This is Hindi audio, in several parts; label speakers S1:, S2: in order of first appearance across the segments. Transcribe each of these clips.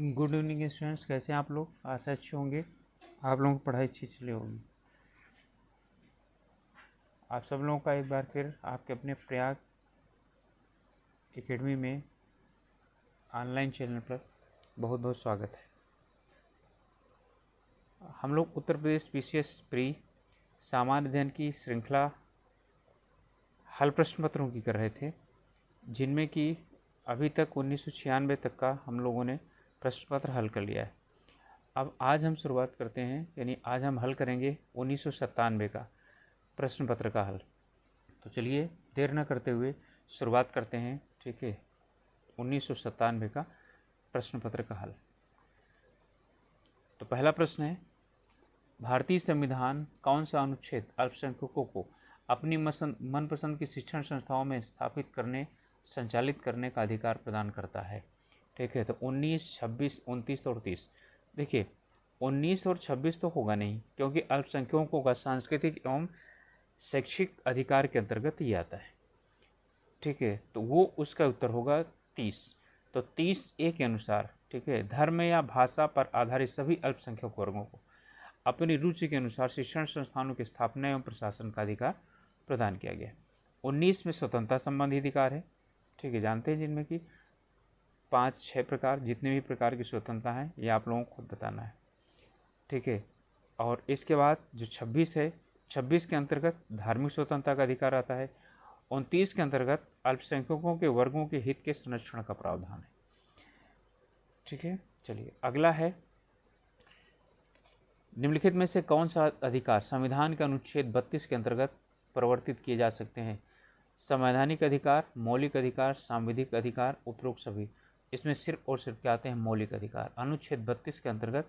S1: गुड इवनिंग स्टूडेंट्स, कैसे हैं आप लोग। आशा अच्छे होंगे, आप लोगों की पढ़ाई अच्छी चली होगी। आप सब लोगों का एक बार फिर आपके अपने प्रयाग एकेडमी में ऑनलाइन चैनल पर बहुत बहुत स्वागत है। हम लोग उत्तर प्रदेश पीसीएस प्री सामान्य अध्ययन की श्रृंखला हल प्रश्न पत्रों की कर रहे थे, जिनमें कि अभी तक 1996 तक का हम लोगों ने प्रश्न पत्र हल कर लिया है। अब आज हम शुरुआत करते हैं, यानी आज हम हल करेंगे 1997 का प्रश्न पत्र का हल। तो चलिए देर न करते हुए शुरुआत करते हैं। ठीक है, 1997 का प्रश्न पत्र का हल। तो पहला प्रश्न है, भारतीय संविधान कौन सा अनुच्छेद अल्पसंख्यकों को अपनी मनपसंद की शिक्षण संस्थाओं में स्थापित करने संचालित करने का अधिकार प्रदान करता है। ठीक है, तो 19, 26, 29 और 30। देखिए 19 और 26 तो होगा नहीं, क्योंकि अल्पसंख्यकों का सांस्कृतिक एवं शैक्षिक अधिकार के अंतर्गत ही आता है। ठीक है, तो वो उसका उत्तर होगा 30। तो 30A के अनुसार, ठीक है, धर्म या भाषा पर आधारित सभी अल्पसंख्यक वर्गों को अपनी रुचि के अनुसार शिक्षण संस्थानों की स्थापना एवं प्रशासन का अधिकार प्रदान किया गया। 19 में स्वतंत्रता संबंधी अधिकार है। ठीक है, जानते हैं जिनमें कि 5-6 प्रकार, जितने भी प्रकार की स्वतंत्रता है ये आप लोगों को खुद बताना है। ठीक है, और इसके बाद जो 26 है, 26 के अंतर्गत धार्मिक स्वतंत्रता का अधिकार आता है। 29 के अंतर्गत अल्पसंख्यकों के वर्गों के हित के संरक्षण का प्रावधान है। ठीक है, चलिए अगला है, निम्नलिखित में से कौन सा अधिकार संविधान के अनुच्छेद 32 के अंतर्गत परिवर्तित किए जा सकते हैं। संवैधानिक अधिकार, मौलिक अधिकार, सांविधिक अधिकार, उपरोक्त सभी। इसमें सिर्फ और सिर्फ क्या आते हैं, मौलिक अधिकार। अनुच्छेद 32 के अंतर्गत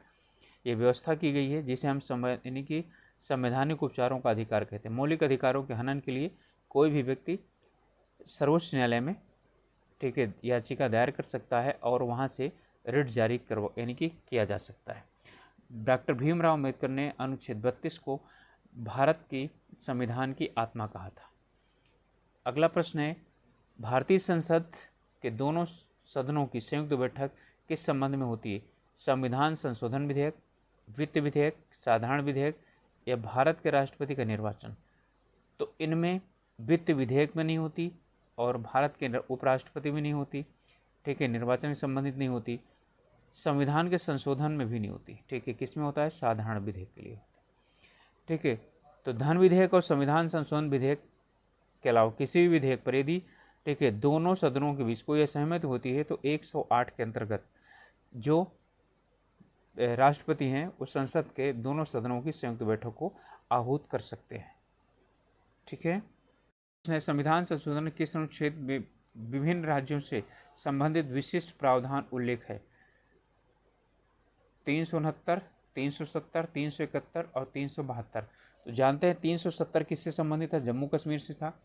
S1: ये व्यवस्था की गई है, जिसे हम संवैधानिक उपचारों का अधिकार कहते हैं। मौलिक अधिकारों के हनन के लिए कोई भी व्यक्ति सर्वोच्च न्यायालय में, ठीक है, याचिका दायर कर सकता है और वहाँ से रिट जारी यानी कि किया जा सकता है। डॉक्टर भीमराव अम्बेडकर ने अनुच्छेद 32 को भारत की संविधान की आत्मा कहा था। अगला प्रश्न है, भारतीय संसद के दोनों सदनों की संयुक्त बैठक किस संबंध में होती है। संविधान संशोधन विधेयक, वित्त विधेयक, साधारण विधेयक या भारत के राष्ट्रपति का निर्वाचन। तो इनमें वित्त विधेयक में नहीं होती और भारत के उपराष्ट्रपति में नहीं होती। ठीक है, निर्वाचन से संबंधित नहीं होती, संविधान के संशोधन में भी नहीं होती। ठीक है, किस में होता है, साधारण विधेयक के लिए होता है। ठीक है, तो धन विधेयक और संविधान संशोधन विधेयक के अलावा किसी भी विधेयक पर यदि, ठीक है, दोनों सदनों के बीच कोई असहमति होती है तो 108 के अंतर्गत जो राष्ट्रपति हैं उस संसद के दोनों सदनों की संयुक्त बैठक को आहूत कर सकते हैं। ठीक है, संविधान संशोधन किस अनुच्छेद में विभिन्न राज्यों से संबंधित विशिष्ट प्रावधान उल्लेख है। 369, 370, 371 और 372। तो जानते हैं 370 किससे संबंधित है, जम्मू कश्मीर से था।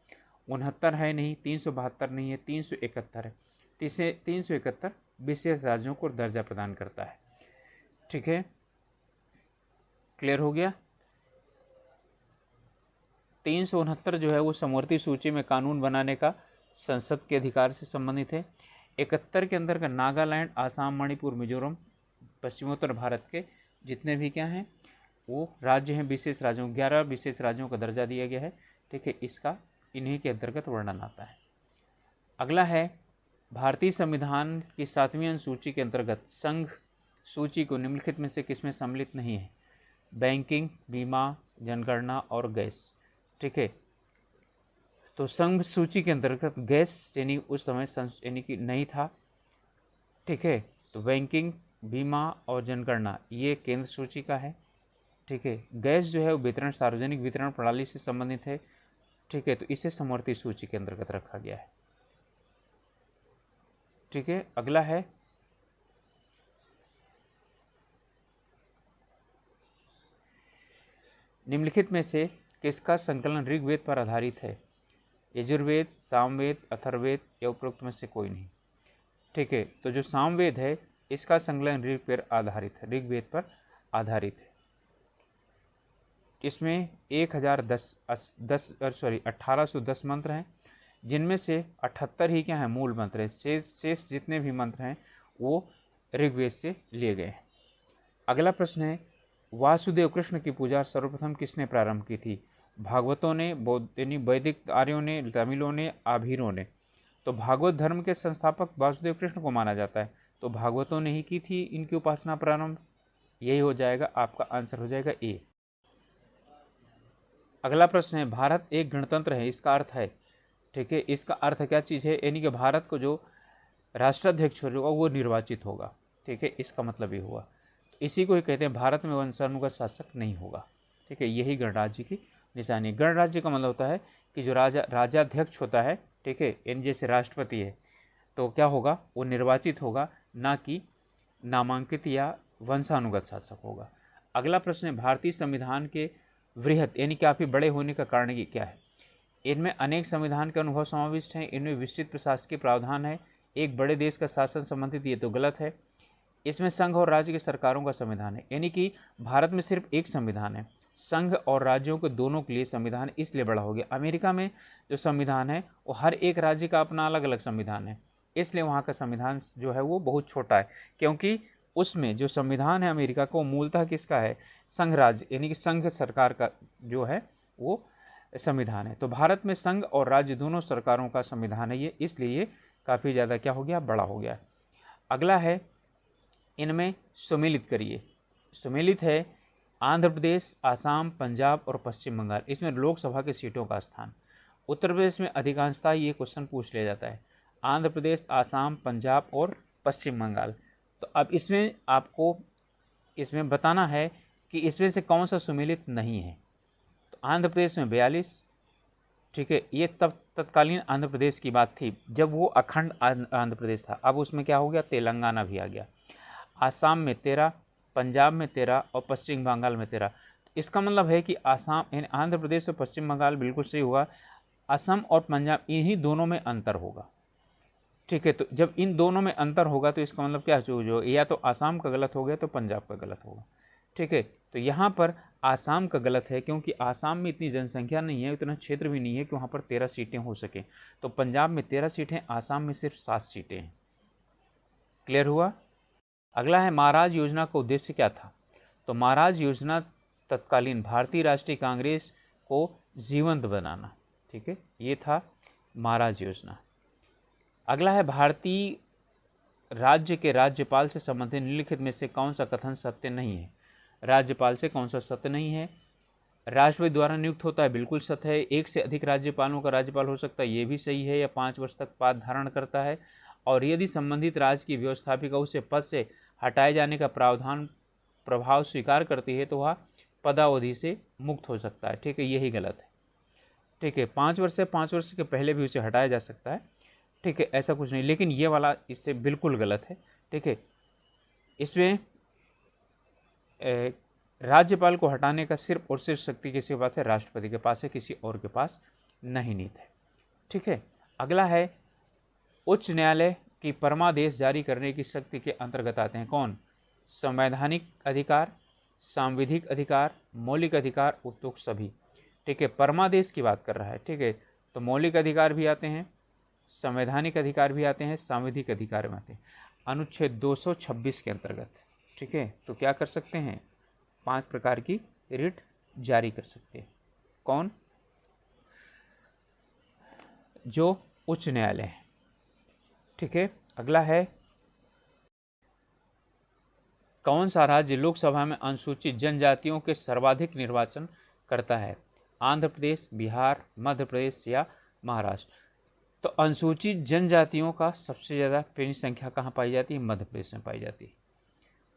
S1: 69 है नहीं, 372 नहीं है, 371 है। 371 विशेष राज्यों को दर्जा प्रदान करता है। ठीक है, क्लियर हो गया। 369 जो है वो समवर्ती सूची में कानून बनाने का संसद के अधिकार से संबंधित है। 71 के अंदर का नागालैंड, आसाम, मणिपुर, मिजोरम, पश्चिमोत्तर भारत के जितने भी क्या हैं वो राज्य हैं, विशेष राज्यों, 11 विशेष राज्यों का दर्जा दिया गया है। ठीक है, इसका इन्हीं के अंतर्गत वर्णन आता है। अगला है, भारतीय संविधान की 7वीं अनुसूची के अंतर्गत संघ सूची को निम्नलिखित में से किसमें सम्मिलित नहीं है। बैंकिंग, बीमा, जनगणना और गैस। ठीक है, तो संघ सूची के अंतर्गत गैस यानी उस समय यानी कि नहीं था। ठीक है, तो बैंकिंग, बीमा और जनगणना ये केंद्र सूची का है। ठीक है, गैस जो है वो वितरण, सार्वजनिक वितरण प्रणाली से संबंधित है। ठीक है, तो इसे समवर्ती सूची के अंतर्गत रखा गया है। ठीक है, अगला है, निम्नलिखित में से किसका संकलन ऋग्वेद पर आधारित है। यजुर्वेद, सामवेद, अथर्ववेद या उपरोक्त में से कोई नहीं। ठीक है, तो जो सामवेद है इसका संकलन ऋग्वेद पर आधारित है। इसमें 1810 मंत्र हैं, जिनमें से 78 ही क्या है, मूल मंत्र है। शेष जितने भी मंत्र हैं वो ऋग्वेद से लिए गए हैं। अगला प्रश्न है, वासुदेव कृष्ण की पूजा सर्वप्रथम किसने प्रारंभ की थी? भागवतों ने, बौद्ध यानी वैदिक आर्यों ने, तमिलों ने, आभीरों ने। तो भागवत धर्म के संस्थापक वासुदेव कृष्ण को माना जाता है, तो भागवतों ने ही की थी इनकी उपासना प्रारंभ। यही हो जाएगा, आपका आंसर हो जाएगा ए। अगला प्रश्न है, भारत एक गणतंत्र है, इसका अर्थ है, ठीक है, इसका अर्थ क्या चीज़ है? यानी कि भारत को जो राष्ट्राध्यक्ष होगा वो निर्वाचित होगा, ठीक है, इसका मतलब ये हुआ। तो इसी को ही कहते हैं भारत में वंशानुगत शासक नहीं होगा, ठीक है, यही गणराज्य की निशानी। गणराज्य का मतलब होता है कि जो राजाध्यक्ष होता है, ठीक है, इन जैसे राष्ट्रपति है, तो क्या होगा, वो निर्वाचित होगा, ना कि नामांकित या वंशानुगत शासक होगा। अगला प्रश्न है, भारतीय संविधान के वृहत यानी काफ़ी बड़े होने का कारण ये क्या है? इनमें अनेक संविधान के अनुभव समाविष्ट हैं, इनमें विस्तृत प्रशासकीय प्रावधान है, एक बड़े देश का शासन संबंधित, ये तो गलत है। इसमें संघ और राज्य की सरकारों का संविधान है, यानी कि भारत में सिर्फ एक संविधान है, संघ और राज्यों के दोनों के लिए संविधान इसलिए बड़ा हो गया। अमेरिका में जो संविधान है वो हर एक राज्य का अपना अलग अलग संविधान है, इसलिए वहाँ का संविधान जो है वो बहुत छोटा है, क्योंकि उसमें जो संविधान है अमेरिका को मूलतः किसका है? संघ राज्य यानी कि संघ सरकार का जो है वो संविधान है। तो भारत में संघ और राज्य दोनों सरकारों का संविधान है ये, इसलिए काफ़ी ज़्यादा क्या हो गया, बड़ा हो गया। अगला है, इनमें सुमेलित करिए। सुमेलित है आंध्र प्रदेश, आसाम, पंजाब और पश्चिम बंगाल। इसमें लोकसभा की सीटों का स्थान। उत्तर प्रदेश में अधिकांशतः ये क्वेश्चन पूछ लिया जाता है, आंध्र प्रदेश, आसाम, पंजाब और पश्चिम बंगाल। तो अब इसमें आपको इसमें बताना है कि इसमें से कौन सा सुमेलित नहीं है। तो आंध्र प्रदेश में 42, ठीक है, ये तब तत्कालीन आंध्र प्रदेश की बात थी जब वो अखंड आंध्र प्रदेश था, अब उसमें क्या हो गया, तेलंगाना भी आ गया। आसाम में 13, पंजाब में 13 और पश्चिम बंगाल में 13। इसका मतलब है कि आसाम यानी आंध्र प्रदेश और पश्चिम बंगाल बिल्कुल सही हुआ, असम और पंजाब इन्हीं दोनों में अंतर होगा, ठीक है। तो जब इन दोनों में अंतर होगा तो इसका मतलब क्या जो या तो आसाम का गलत हो गया तो पंजाब का गलत होगा, ठीक है। तो यहाँ पर आसाम का गलत है, क्योंकि आसाम में इतनी जनसंख्या नहीं है, इतना क्षेत्र भी नहीं है कि वहाँ पर 13 सीटें हो सकें। तो पंजाब में 13 सीटें, आसाम में सिर्फ 7 सीटें हैं। क्लियर हुआ? अगला है, महाराज योजना का उद्देश्य क्या था? तो महाराज योजना तत्कालीन भारतीय राष्ट्रीय कांग्रेस को जीवंत बनाना, ठीक है, ये था महाराज योजना। अगला है, भारतीय राज्य के राज्यपाल से संबंधित निम्नलिखित में से कौन सा कथन सत्य नहीं है? राज्यपाल से कौन सा सत्य नहीं है? राष्ट्रपति द्वारा नियुक्त होता है, बिल्कुल सत्य है। एक से अधिक राज्यपालों का राज्यपाल हो सकता है, ये भी सही है। या 5 वर्ष तक पद धारण करता है, और यदि संबंधित राज्य की व्यवस्थापिका उसे पद से हटाए जाने का प्रावधान प्रभाव स्वीकार करती है तो वह पदावधि से मुक्त हो सकता है, ठीक है, यही गलत है, ठीक है। 5 वर्ष से 5 वर्ष के पहले भी उसे हटाया जा सकता है, ठीक है, ऐसा कुछ नहीं, लेकिन ये वाला इससे बिल्कुल गलत है, ठीक है। इसमें राज्यपाल को हटाने का सिर्फ और सिर्फ शक्ति किसी के पास है? राष्ट्रपति के पास है, किसी और के पास नहीं नीत है, ठीक है। अगला है, उच्च न्यायालय की परमादेश जारी करने की शक्ति के अंतर्गत आते हैं कौन? संवैधानिक अधिकार, सांविधिक अधिकार, मौलिक अधिकार, उपयुक्त सभी, ठीक है। परमादेश की बात कर रहा है, ठीक है, तो मौलिक अधिकार भी आते हैं, संवैधानिक अधिकार भी आते हैं, सांविधिक अधिकार भी आते हैं, अनुच्छेद 226 के अंतर्गत, ठीक है। तो क्या कर सकते हैं? 5 प्रकार की रिट जारी कर सकते हैं। कौन? जो उच्च न्यायालय है, ठीक है। अगला है, कौन सा राज्य लोकसभा में अनुसूचित जनजातियों के सर्वाधिक निर्वाचन करता है? आंध्र प्रदेश, बिहार, मध्य प्रदेश या महाराष्ट्र? तो अनुसूचित जनजातियों का सबसे ज़्यादा पेनी संख्या कहाँ पाई जाती है? मध्य प्रदेश में पाई जाती है,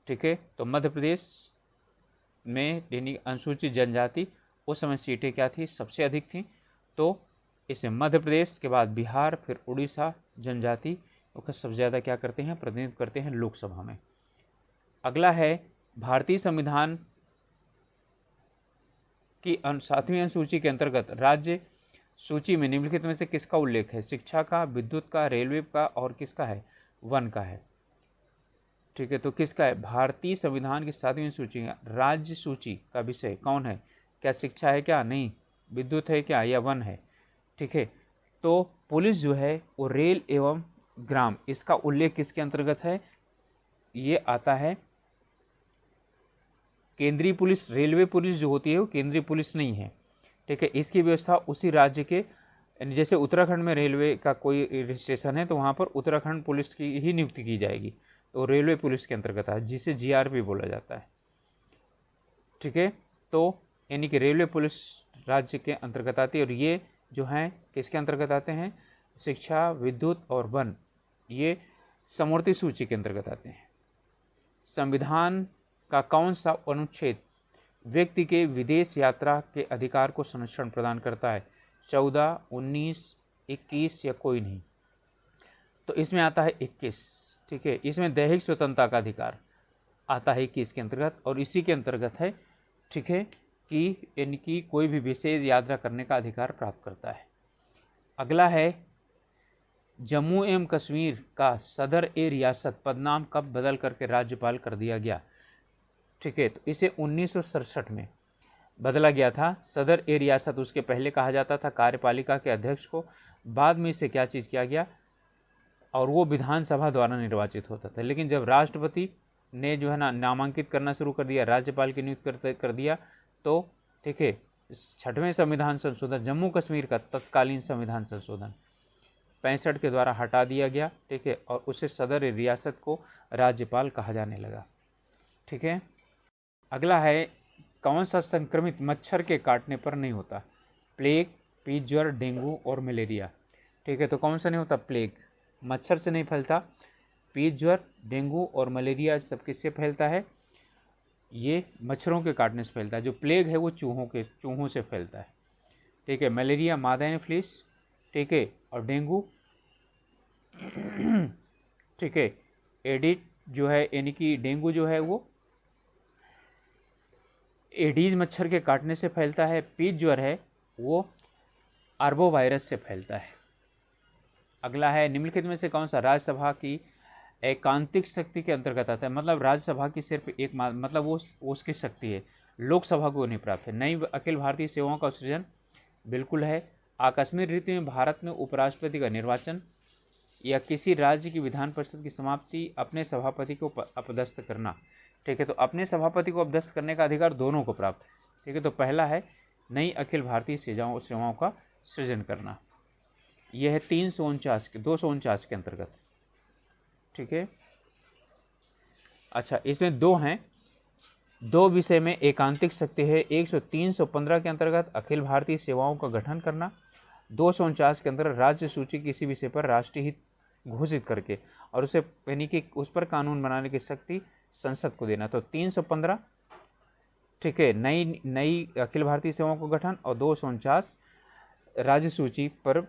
S1: ठीक है। तो मध्य प्रदेश में यानी अनुसूचित जनजाति उस समय सीटें क्या थी? सबसे अधिक थी। तो इसमें मध्य प्रदेश के बाद बिहार, फिर उड़ीसा जनजाति का सबसे ज़्यादा क्या करते हैं? प्रतिनिधित्व करते हैं लोकसभा में। अगला है, भारतीय संविधान की 7वीं अनुसूची के अंतर्गत राज्य सूची में निम्नलिखित में से किसका उल्लेख है? शिक्षा का, विद्युत का, रेलवे का और किसका है? वन का है, ठीक है। तो किसका है? भारतीय संविधान की 7वीं सूची राज्य सूची का विषय कौन है? क्या शिक्षा है? क्या नहीं। विद्युत है क्या? या वन है, ठीक है। तो पुलिस जो है वो रेल एवं ग्राम, इसका उल्लेख किसके अंतर्गत है? ये आता है केंद्रीय पुलिस। रेलवे पुलिस जो होती है वो केंद्रीय पुलिस नहीं है, ठीक है। इसकी व्यवस्था उसी राज्य के, जैसे उत्तराखंड में रेलवे का कोई स्टेशन है तो वहाँ पर उत्तराखंड पुलिस की ही नियुक्ति की जाएगी, तो रेलवे पुलिस के अंतर्गत है, जिसे जीआरपी बोला जाता है, ठीक है। तो यानी कि रेलवे पुलिस राज्य के अंतर्गत आती है। और ये जो हैं किसके अंतर्गत आते हैं? शिक्षा, विद्युत और वन, ये समवर्ती सूची के अंतर्गत आते हैं। संविधान का कौन सा अनुच्छेद व्यक्ति के विदेश यात्रा के अधिकार को संरक्षण प्रदान करता है? 14, 19, 21 या कोई नहीं? तो इसमें आता है 21, ठीक है। इसमें दैहिक स्वतंत्रता का अधिकार आता है 21 के अंतर्गत, और इसी के अंतर्गत है, ठीक है, कि इनकी कोई भी विशेष यात्रा करने का अधिकार प्राप्त करता है। अगला है जम्मू एवं कश्मीर का सदर ए रियासत पदनाम कब बदल करके राज्यपाल कर दिया गया? ठीक है, तो इसे 1967 में बदला गया था। सदर ए रियासत उसके पहले कहा जाता था कार्यपालिका के अध्यक्ष को, बाद में इसे क्या चीज़ किया गया, और वो विधानसभा द्वारा निर्वाचित होता था। लेकिन जब राष्ट्रपति ने जो है ना नामांकित करना शुरू कर दिया, राज्यपाल की नियुक्ति कर दिया, तो ठीक है 6वें संविधान संशोधन, जम्मू कश्मीर का तत्कालीन संविधान संशोधन 65 के द्वारा हटा दिया गया, ठीक है, और उसे सदर रियासत को राज्यपाल कहा जाने लगा, ठीक है। अगला है कौन सा संक्रमित मच्छर के काटने पर नहीं होता? प्लेग, पीत ज्वर, डेंगू और मलेरिया, ठीक है। तो कौन सा नहीं होता? प्लेग मच्छर से नहीं फैलता, पीत ज्वर, डेंगू और मलेरिया सब किससे फैलता है? ये मच्छरों के काटने से फैलता है। जो प्लेग है वो चूहों से फैलता है, ठीक है। मलेरिया मादा एनोफिलिस, ठीक है, और डेंगू ठीक है एडिड जो है, यानी कि डेंगू जो है वो एडीज मच्छर के काटने से फैलता है। पीत ज्वर है वो आर्बो वायरस से फैलता है। अगला है निम्नलिखित में से कौन सा राज्यसभा की एकांतिक शक्ति के अंतर्गत आता है? मतलब राज्यसभा की सिर्फ एक मतलब वो उसकी शक्ति है, लोकसभा को नहीं प्राप्त है। नई अखिल भारतीय सेवाओं का सृजन बिल्कुल है। आकस्मिक रीति में भारत में उपराष्ट्रपति का निर्वाचन, या किसी राज्य की विधान परिषद की समाप्ति, अपने सभापति को अपदस्थ करना, ठीक है। तो अपने सभापति को अपदस्थ करने का अधिकार दोनों को प्राप्त है, ठीक है। तो पहला है नई अखिल भारतीय सेवाओं का सृजन करना, यह है 249 के अंतर्गत, ठीक है। अच्छा, इसमें दो हैं, दो विषय में एकांतिक शक्ति है। 315 के अंतर्गत अखिल भारतीय सेवाओं का गठन करना, 249 के अंतर्गत राज्य सूची किसी विषय पर राष्ट्रीय हित घोषित करके और उसे यानी कि उस पर कानून बनाने की शक्ति संसद को देना। तो 315, ठीक है, नई अखिल भारतीय सेवाओं का गठन, और 249 राज्य सूची पर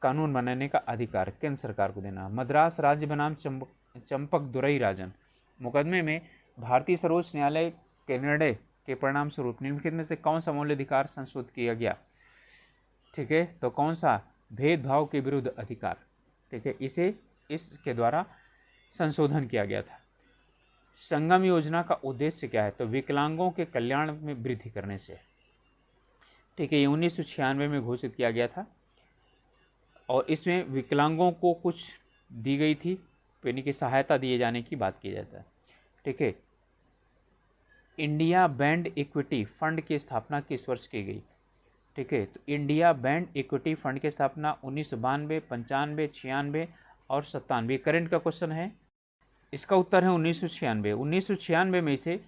S1: कानून बनाने का अधिकार केंद्र सरकार को देना। मद्रास राज्य बनाम चंपक दुरई राजन मुकदमे में भारतीय सर्वोच्च न्यायालय के निर्णय के परिणाम स्वरूप निम्नलिखित में से कौन सा मौलिक अधिकार संशोधित किया गया? ठीक है, तो कौन सा? भेदभाव के विरुद्ध अधिकार, ठीक है, इसके द्वारा संशोधन किया गया था। संगम योजना का उद्देश्य क्या है? तो विकलांगों के कल्याण में वृद्धि करने से, ठीक है। ये 1996 में घोषित किया गया था, और इसमें विकलांगों को कुछ दी गई थी, यानी कि सहायता दिए जाने की बात की जाता है, ठीक है। इंडिया बैंड इक्विटी फंड की स्थापना किस वर्ष की गई? ठीक है, तो इंडिया बैंड इक्विटी फंड की स्थापना 1992, 95, 96 और 97। करंट का क्वेश्चन है, इसका उत्तर है 1996। 1996 में से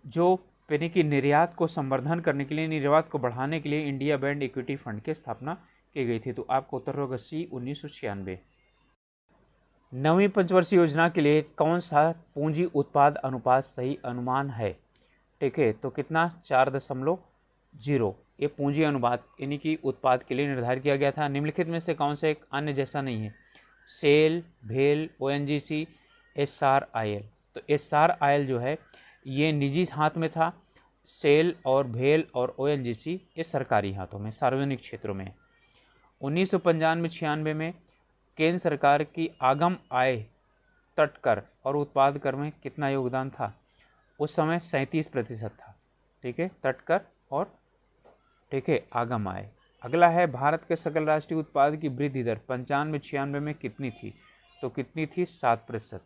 S1: जो यानी कि निर्यात को संवर्धन करने के लिए, निर्यात को बढ़ाने के लिए इंडिया बैंड इक्विटी फंड की स्थापना की गई थी। तो आपको उत्तर होगा सी, 1996। 9वीं पंचवर्षीय योजना के लिए कौन सा पूंजी उत्पाद अनुपात सही अनुमान है? ठीक है, तो कितना? 4.0। ये पूंजी अनुपात यानी कि उत्पाद के लिए निर्धारित किया गया था। निम्नलिखित में से कौन सा एक अन्य जैसा नहीं है? सेल, भेल, ओएनजीसी, एसआरआईएल। तो एसआरआईएल जो है ये निजी हाथ में था, सेल और भेल और ओएनजीसी ये सरकारी हाथों में, सार्वजनिक क्षेत्रों में। 1995-96 में केंद्र सरकार की आगम आय, तटकर और उत्पाद कर में कितना योगदान था? उस समय 37% था, ठीक है, तटकर और ठीक है आगम आय। अगला है भारत के सकल राष्ट्रीय उत्पाद की वृद्धि दर 95-96 में कितनी थी? तो कितनी थी? 7%।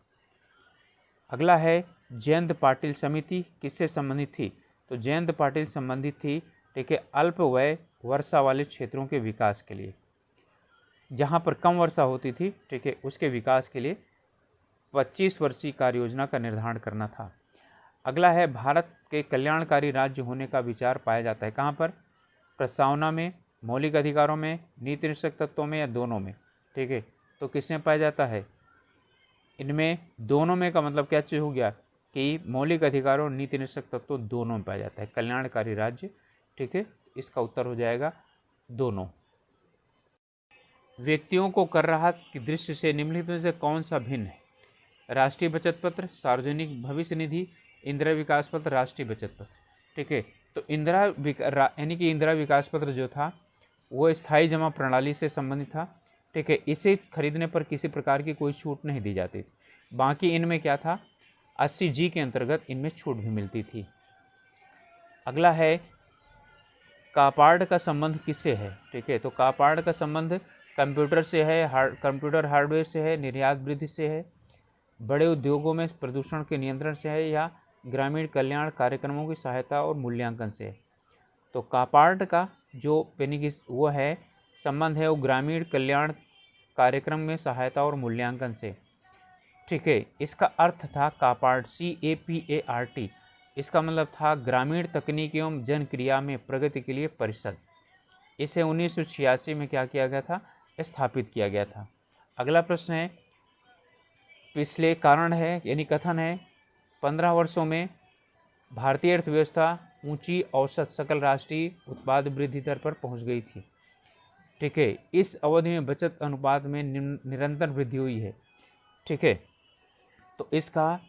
S1: अगला है जयंत पाटिल समिति किससे संबंधित थी? तो जयंत पाटिल संबंधित थी, ठीक है, अल्प व्यय वर्षा वाले क्षेत्रों के विकास के लिए, जहाँ पर कम वर्षा होती थी, ठीक है, उसके विकास के लिए 25 वर्षीय कार्य योजना का निर्धारण करना था। अगला है भारत के कल्याणकारी राज्य होने का विचार पाया जाता है कहाँ पर? प्रस्तावना में, मौलिक अधिकारों में, नीति निश्चक तत्वों में या दोनों में, ठीक है। तो किसमें पाया जाता है? इनमें दोनों में का मतलब क्या चीज़ हो गया कि मौलिक अधिकारों और नीति निश्चक तत्व दोनों में पाया जाता है कल्याणकारी राज्य, ठीक है। इसका उत्तर हो जाएगा दोनों। व्यक्तियों को कर राहत की दृष्टि से निम्नलिखित में से कौन सा भिन्न है? राष्ट्रीय बचत पत्र, सार्वजनिक भविष्य निधि, इंदिरा विकास पत्र, राष्ट्रीय बचत पत्र, ठीक है। तो यानी कि इंदिरा विकास पत्र जो था वो स्थायी जमा प्रणाली से संबंधित था, ठीक है। इसे खरीदने पर किसी प्रकार की कोई छूट नहीं दी जाती थी। बाकी इनमें क्या था, 80G के अंतर्गत इनमें छूट भी मिलती थी। अगला है कापार्ड का संबंध किससे है? ठीक है, तो कापार्ड का संबंध कंप्यूटर से है, कंप्यूटर हार्डवेयर से है, निर्यात वृद्धि से है, बड़े उद्योगों में प्रदूषण के नियंत्रण से है, या ग्रामीण कल्याण कार्यक्रमों की सहायता और मूल्यांकन से है। तो कापार्ड का जो वो है संबंध है वो ग्रामीण कल्याण कार्यक्रम में सहायता और मूल्यांकन से, ठीक है। इसका अर्थ था कापार्ड, CAPART, इसका मतलब था ग्रामीण तकनीकी एवं जनक्रिया में प्रगति के लिए परिषद। इसे 1986 में क्या किया गया था? स्थापित किया गया था। अगला प्रश्न है, पिछले कारण है यानी कथन है 15 वर्षों में भारतीय अर्थव्यवस्था ऊंची औसत सकल राष्ट्रीय उत्पाद वृद्धि दर पर पहुंच गई थी, ठीक है। इस अवधि में बचत अनुपात में निरंतर वृद्धि हुई है, ठीक है। तो इसका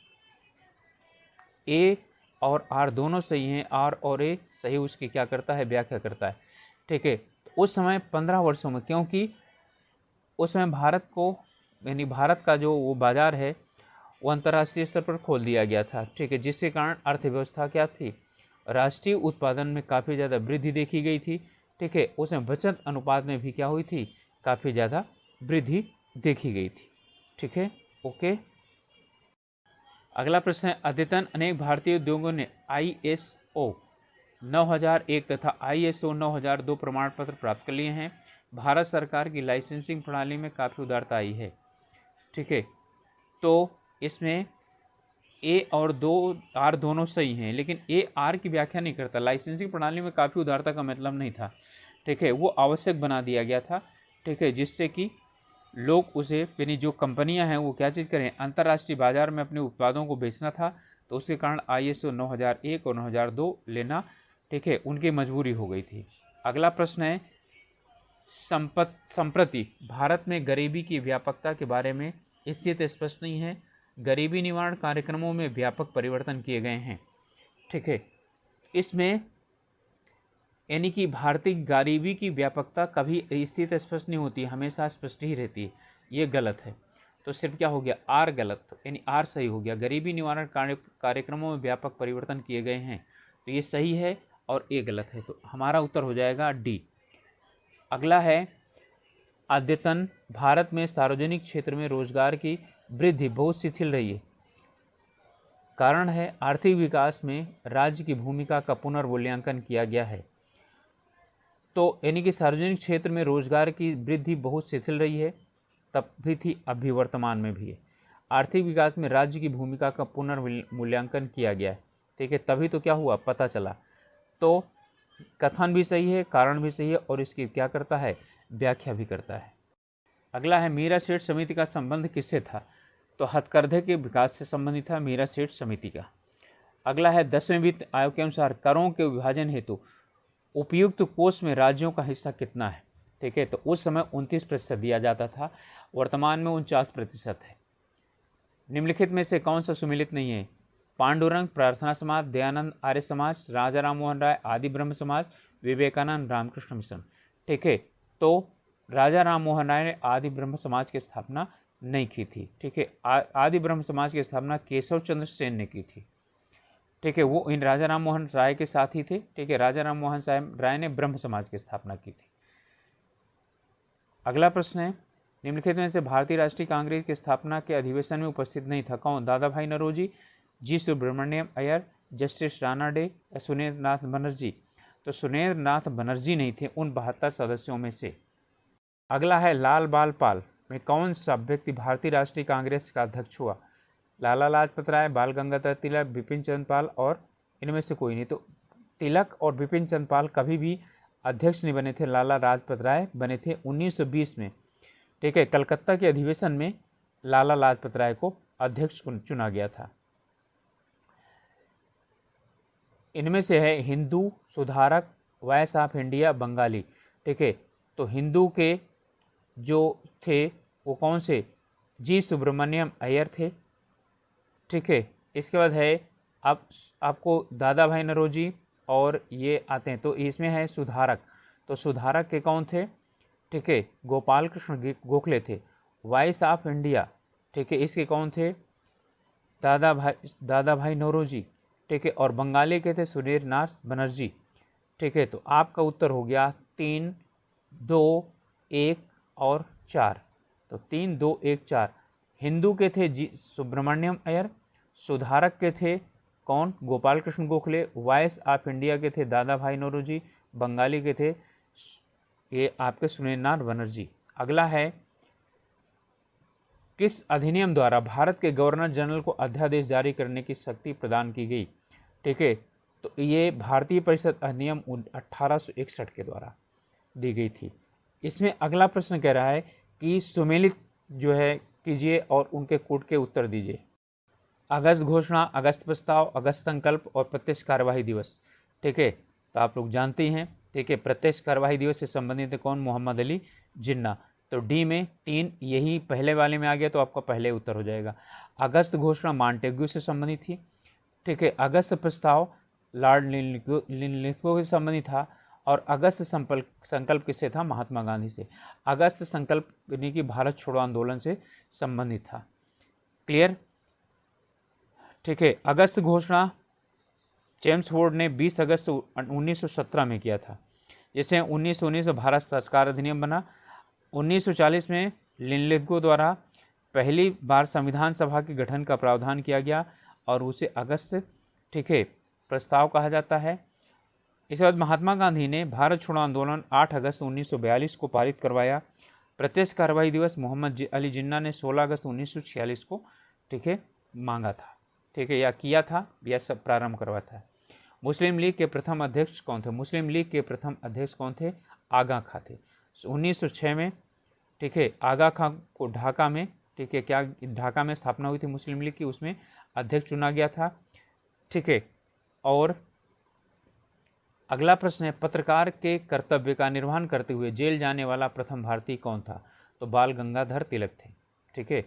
S1: A और R दोनों सही हैं, R और A सही उसकी क्या करता है? व्याख्या करता है, ठीक है। तो उस समय 15 वर्षों में, क्योंकि उस समय भारत को यानी भारत का जो वो बाज़ार है वो अंतर्राष्ट्रीय स्तर पर खोल दिया गया था, ठीक है, जिसके कारण अर्थव्यवस्था क्या थी? राष्ट्रीय उत्पादन में काफ़ी ज़्यादा वृद्धि देखी गई थी, ठीक है। उसमें बचत अनुपात में भी क्या हुई थी? काफ़ी ज़्यादा वृद्धि देखी गई थी, ठीक है, ओके। अगला प्रश्न है, अद्यतन अनेक भारतीय उद्योगों ने ISO 9001 तथा ISO 9002 प्रमाण पत्र प्राप्त कर लिए हैं। भारत सरकार की लाइसेंसिंग प्रणाली में काफ़ी उदारता आई है, ठीक है। तो इसमें A और R दोनों सही हैं, लेकिन A R की व्याख्या नहीं करता। लाइसेंसिंग प्रणाली में काफ़ी उदारता का मतलब नहीं था, ठीक है, वो आवश्यक बना दिया गया था, ठीक है, जिससे कि लोग उसे यानी जो कंपनियां हैं वो क्या चीज़ करें? अंतर्राष्ट्रीय बाजार में अपने उत्पादों को बेचना था, तो उसके कारण ISO 9001 और 9002 लेना, ठीक है, उनकी मजबूरी हो गई थी। अगला प्रश्न है, संप्रति भारत में गरीबी की व्यापकता के बारे में स्थिति स्पष्ट नहीं है। गरीबी निवारण कार्यक्रमों में व्यापक परिवर्तन किए गए हैं, ठीक है। इसमें यानी कि भारतीय गरीबी की व्यापकता कभी स्थिति स्पष्ट नहीं होती, हमेशा स्पष्ट ही रहती है, ये गलत है। तो सिर्फ क्या हो गया? R गलत, यानी R सही हो गया। गरीबी निवारण कार्यक्रमों में व्यापक परिवर्तन किए गए हैं, तो ये सही है और A गलत है, तो हमारा उत्तर हो जाएगा D। अगला है, अद्यतन भारत में सार्वजनिक क्षेत्र में रोजगार की वृद्धि बहुत शिथिल रही है। कारण है आर्थिक विकास में राज्य की भूमिका का पुनर्मूल्यांकन किया गया है। तो यानी कि सार्वजनिक क्षेत्र में रोजगार की वृद्धि बहुत शिथिल रही है, तब भी थी, अब भी वर्तमान में भी है। आर्थिक विकास में राज्य की भूमिका का पुनर्मूल्यांकन किया गया है, ठीक है, तभी तो क्या हुआ? पता चला। तो कथन भी सही है, कारण भी सही है, और इसकी क्या करता है? व्याख्या भी करता है। अगला है, मीरा सेठ समिति का संबंध किससे था? तो हथकरघे के विकास से संबंधित था मीरा सेठ समिति का। अगला है, 10वें वित्त आयोग के अनुसार करों के विभाजन हेतु उपयुक्त कोष में राज्यों का हिस्सा कितना है? ठीक है, तो उस समय 29% दिया जाता था, वर्तमान में 49% है। निम्नलिखित में से कौन सा सुमिलित नहीं है? पांडुरंग प्रार्थना समाज, दयानंद आर्य समाज, राजा राम मोहन राय आदि ब्रह्म समाज, विवेकानंद रामकृष्ण मिशन। ठीक है, तो राजा राम मोहन राय ने आदि ब्रह्म समाज की स्थापना नहीं की थी। ठीक है, आदि ब्रह्म समाज की स्थापना केशव चंद्र सेन ने की थी। ठीक है, वो इन राजा राम मोहन राय के साथ ही थे। ठीक है, राजा राम मोहन राय ने ब्रह्म समाज की स्थापना की थी। अगला प्रश्न है, निम्नलिखित में से भारतीय राष्ट्रीय कांग्रेस की स्थापना के अधिवेशन में उपस्थित नहीं था। कौन? दादा भाई नौरोजी, जी सुब्रमण्यम अय्यर, जस्टिस राणा डे या सुरेंद्र नाथ बनर्जी? तो सुरेंद्र नाथ बनर्जी नहीं थे उन 72 सदस्यों में से। अगला है लाल बाल पाल में कौन सा व्यक्ति भारतीय राष्ट्रीय कांग्रेस का अध्यक्ष हुआ? लाला लाजपत राय, बाल गंगाधर तिलक, बिपिन चंद्र पाल और इनमें से कोई नहीं। तो तिलक और बिपिन चंद्र पाल कभी भी अध्यक्ष नहीं बने थे। लाला लाजपत राय बने थे 1920 में। ठीक है, कलकत्ता के अधिवेशन में लाला लाजपत राय को अध्यक्ष चुना गया था। इनमें से है हिंदू, सुधारक, वॉइस ऑफ इंडिया, बंगाली। ठीक है, तो हिंदू के जो थे वो कौन से? जी सुब्रमण्यम अय्यर थे। ठीक है, इसके बाद है अब आपको दादा भाई नौरोजी और ये आते हैं। तो इसमें है सुधारक, तो सुधारक के कौन थे? ठीक है, गोपाल कृष्ण गोखले थे। वॉइस ऑफ इंडिया, ठीक है, इसके कौन थे? दादा भाई नौरोजी। ठीक है, और बंगाली के थे सुरेंद्र नाथ बनर्जी। ठीक है, तो आपका उत्तर हो गया 3, 2, 1 और 4। तो 3, 2, 1, 4। हिंदू के थे जी सुब्रमण्यम अय्यर, सुधारक के थे कौन? Gopal Krishna Gokhale, voice of India के थे दादा भाई नौरोजी, बंगाली के थे ये आपके सुरेंद्र नाथ बनर्जी। अगला है किस अधिनियम द्वारा भारत के गवर्नर जनरल को अध्यादेश जारी करने की शक्ति प्रदान की गई? ठीक है, तो ये भारतीय परिषद अधिनियम 1861 के द्वारा दी गई थी। इसमें अगला प्रश्न कह रहा है कि सुमेलित जो है कीजिए और उनके कूट के उत्तर दीजिए। अगस्त घोषणा, अगस्त प्रस्ताव, अगस्त संकल्प और प्रत्यक्ष कार्यवाही दिवस। ठीक है, तो आप लोग जानते हैं। ठीक है, प्रत्यक्ष कार्यवाही दिवस से संबंधित है कौन? मोहम्मद अली जिन्ना। तो डी में 3 यही पहले वाले में आ गया, तो आपका पहले उत्तर हो जाएगा। अगस्त घोषणा मॉन्टेग्यू से संबंधित थी। ठीक है, अगस्त प्रस्ताव लॉर्ड लिनलिथगो से संबंधित था और अगस्त संकल्प किससे था? महात्मा गांधी से। अगस्त संकल्प यानी कि भारत छोड़ो आंदोलन से संबंधित था। क्लियर? ठीक है, अगस्त घोषणा जेम्स फोर्ड ने 20 अगस्त 1917 में किया था। जैसे 1919 में भारत सरकार अधिनियम बना। 1940 में लिनलिथगो द्वारा पहली बार संविधान सभा के गठन का प्रावधान किया गया और उसे अगस्त, ठीक है, प्रस्ताव कहा जाता है। इसके बाद महात्मा गांधी ने भारत छोड़ो आंदोलन 8 अगस्त 1942 को पारित करवाया। प्रत्यक्ष कार्रवाई दिवस मोहम्मद अली जिन्ना ने 16 अगस्त 1946 को, ठीक है, मांगा था। ठीक है, या किया था या सब प्रारंभ करवा था। मुस्लिम लीग के प्रथम अध्यक्ष कौन थे? मुस्लिम लीग के प्रथम अध्यक्ष कौन थे? आगा खां थे। 1906 में, ठीक है, आगा खां को ढाका में, ठीक है, क्या ढाका में स्थापना हुई थी मुस्लिम लीग की, उसमें अध्यक्ष चुना गया था। ठीक है, और अगला प्रश्न है पत्रकार के कर्तव्य का निर्वहन करते हुए जेल जाने वाला प्रथम भारतीय कौन था? तो बाल गंगाधर तिलक थे। ठीक है,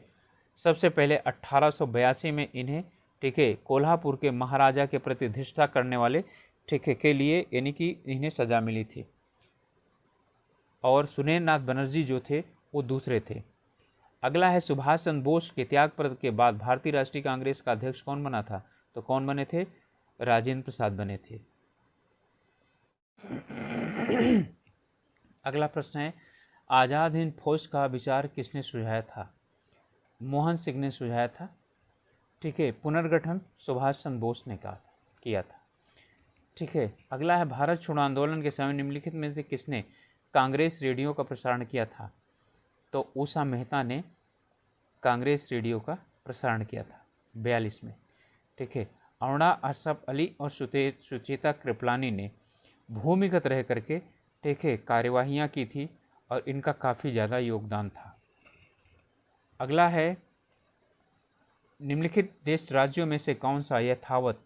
S1: सबसे पहले 1882 में इन्हें, ठीक है, कोल्हापुर के महाराजा के प्रति धिष्ठा करने वाले, ठीक है, के लिए यानी कि इन्हें सजा मिली थी। और सुरेंद्र नाथ बनर्जी जो थे वो दूसरे थे। अगला है सुभाष चंद्र बोस के त्यागपत्र के बाद भारतीय राष्ट्रीय कांग्रेस का अध्यक्ष कौन बना था? तो कौन बने थे? राजेंद्र प्रसाद बने थे। अगला प्रश्न है आज़ाद हिंद फौज का विचार किसने सुझाया था? मोहन सिंह ने सुझाया था। ठीक है, पुनर्गठन सुभाष चंद्र बोस ने किया था। ठीक है, अगला है भारत छोड़ो आंदोलन के समय निम्नलिखित में से किसने कांग्रेस रेडियो का प्रसारण किया था? तो उषा मेहता ने कांग्रेस रेडियो का प्रसारण किया था 42 में। ठीक है, अरुणा अशरफ अली और सुचेता कृपलानी ने भूमिगत रह करके, ठीक है, कार्यवाहियाँ की थी और इनका काफ़ी ज़्यादा योगदान था। अगला है निम्नलिखित देश राज्यों में से कौन सा यथावत,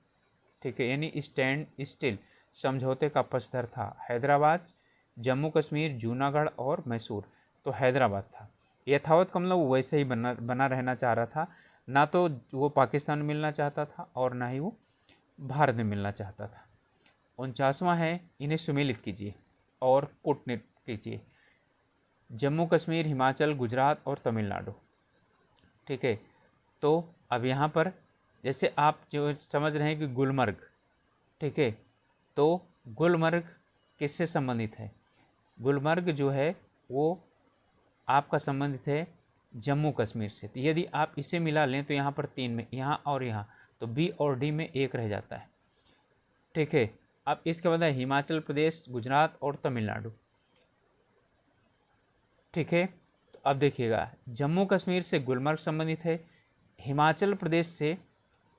S1: ठीक है, यानी स्टैंड स्टिल समझौते का पक्षधर था? हैदराबाद, जम्मू कश्मीर, जूनागढ़ और मैसूर। तो हैदराबाद था। यथावत का मतलब वो वैसे ही बना रहना चाह रहा था, ना तो वो पाकिस्तान में मिलना चाहता था और ना ही वो भारत में मिलना चाहता था। 49वां है इन्हें सुमेलित कीजिए और कूटनीति कीजिए। जम्मू कश्मीर, हिमाचल, गुजरात और तमिलनाडु। ठीक है, तो अब यहाँ पर जैसे आप जो समझ रहे हैं कि गुलमर्ग, ठीक है, तो गुलमर्ग किससे संबंधित है? गुलमर्ग जो है वो आपका संबंधित है जम्मू कश्मीर से। तो यदि आप इसे मिला लें तो यहाँ पर 3 में, यहाँ और यहाँ, तो बी और डी में 1 रह जाता है। ठीक है, अब इसके बाद है हिमाचल प्रदेश, गुजरात और तमिलनाडु। ठीक है, तो अब देखिएगा जम्मू कश्मीर से गुलमर्ग संबंधित है, हिमाचल प्रदेश से,